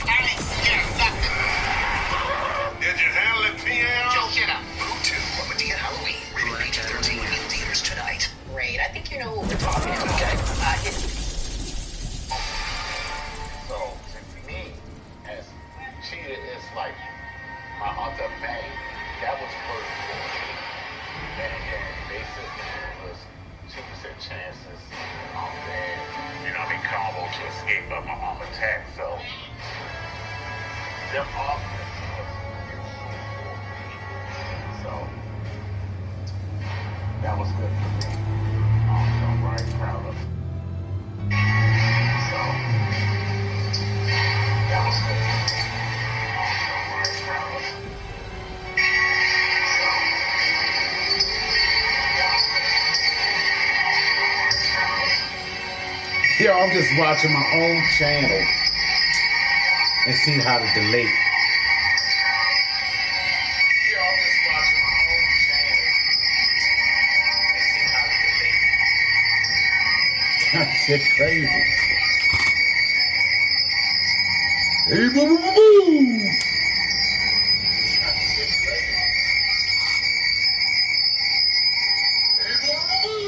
Did you handle it, P.A.R.? Joe, shut up. Move to Medea Halloween. Rated PG-13 in theaters tonight. Great. I think you know what we're talking about. Okay. So, to me, as Cheetah is like my other bang, that was first for me. And basically, it was 2% chances combo to escape of my arm attack. So, their offense was useful for me. So, that was good for me. I'm very proud of it. So, that was good. I'm very proud of it. So, that was good. Yeah, I'm just watching my own channel and see how to delete. Yeah, I'm just watching my own channel and see how to delete. That shit crazy. Hey, boo, boo, boo, boo. That shit crazy. Hey, boo, boo, boo.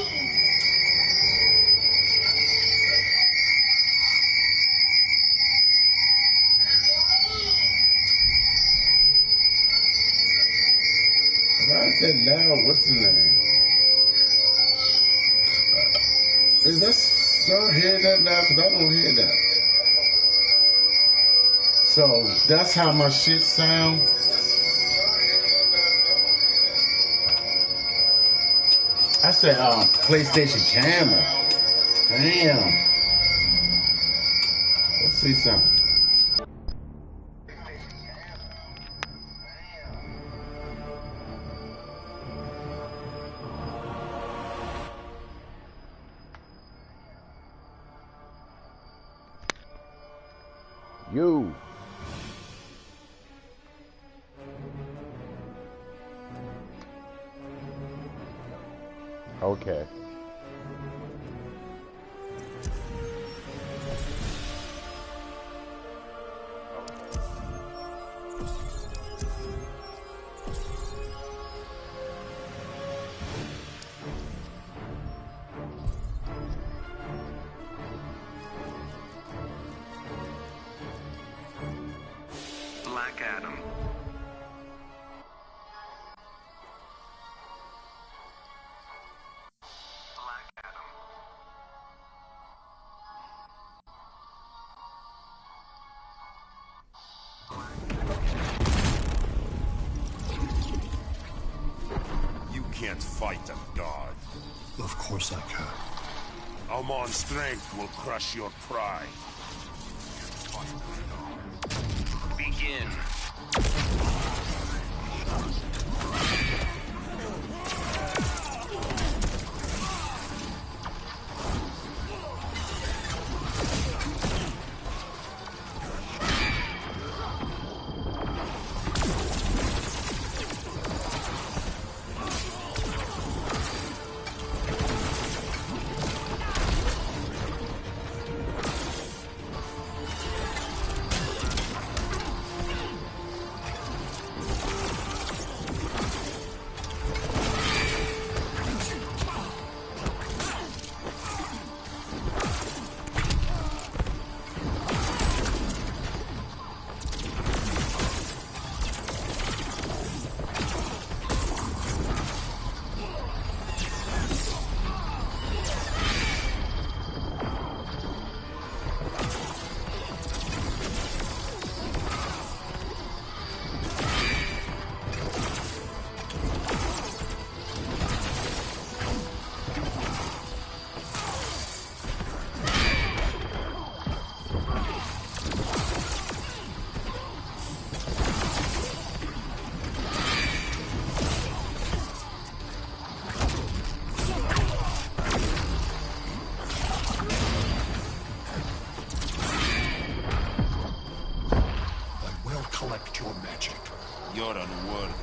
Why is that loud? What's the name? Is that y'all hear that loud? Because I don't hear that. So that's how my shit sound. I said PlayStation camera. Damn. Let's see something. You. Okay. Black Adam. Black Adam. You can't fight a god. Of course I can. Almon's strength will crush your pride. Begin. llora, no muerde.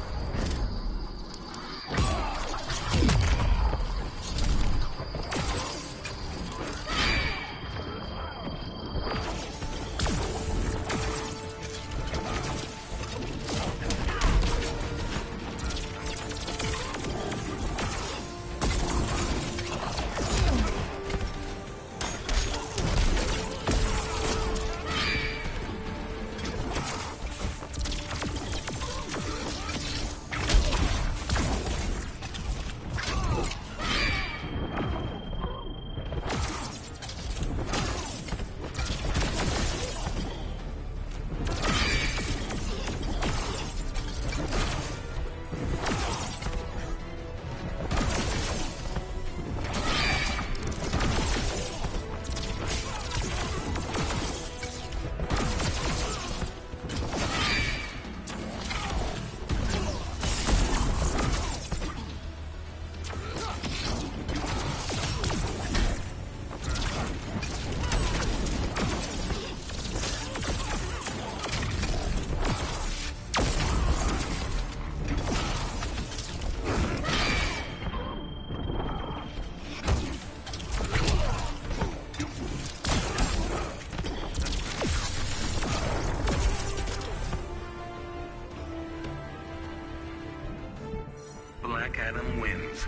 Black Adam wins.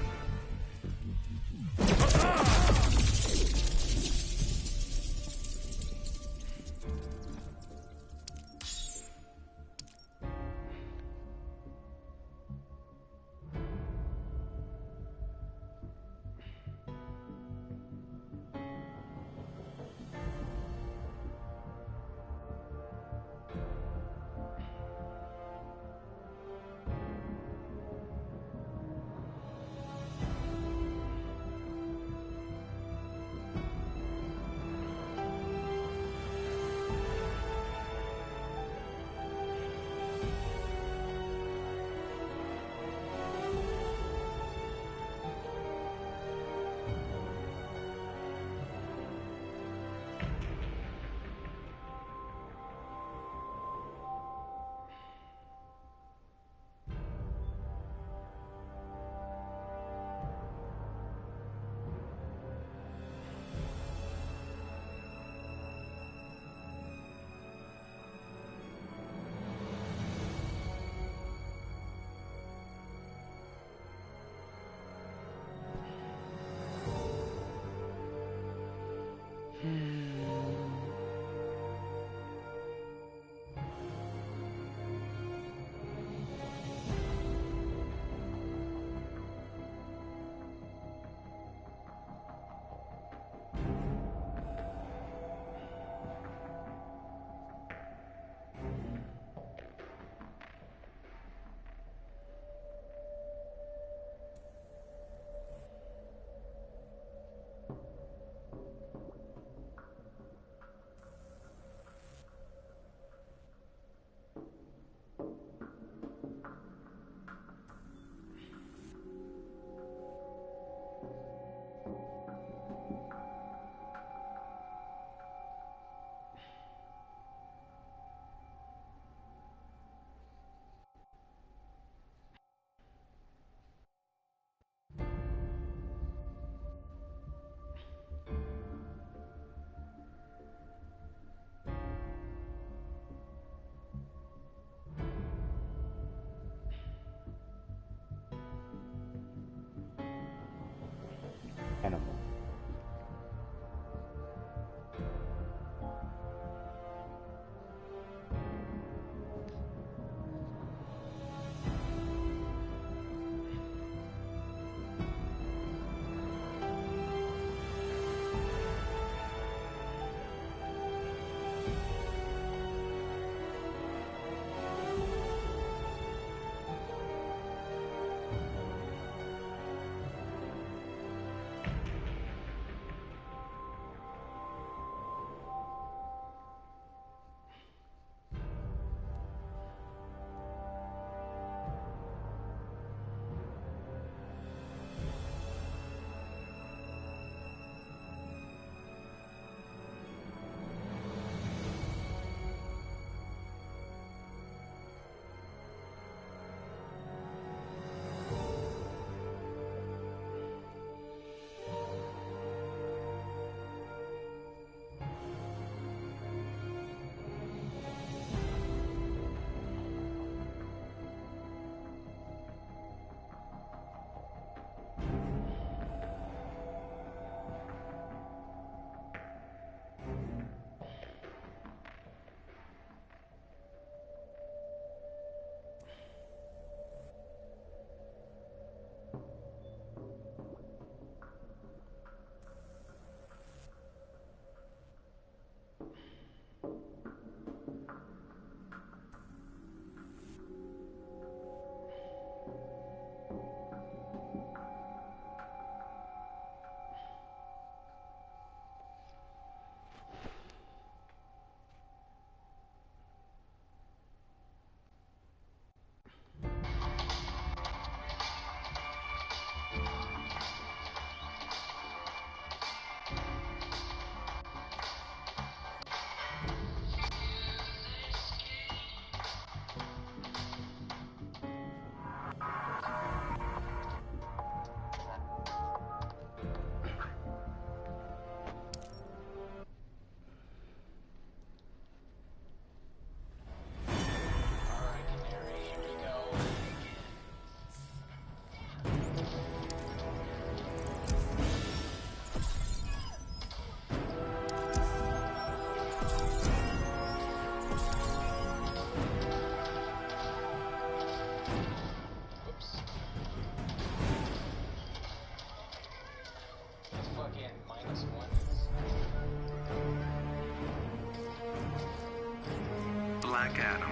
Black Adam.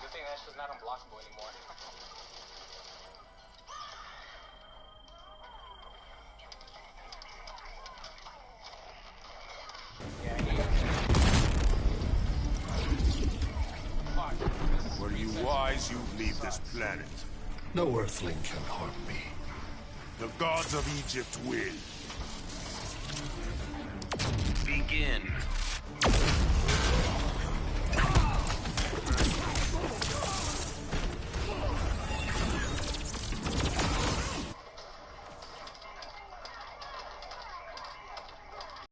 Good thing that's just not unblockable anymore. Were you wise, you'd leave this planet. No earthling can harm me. The gods of Egypt will. Begin.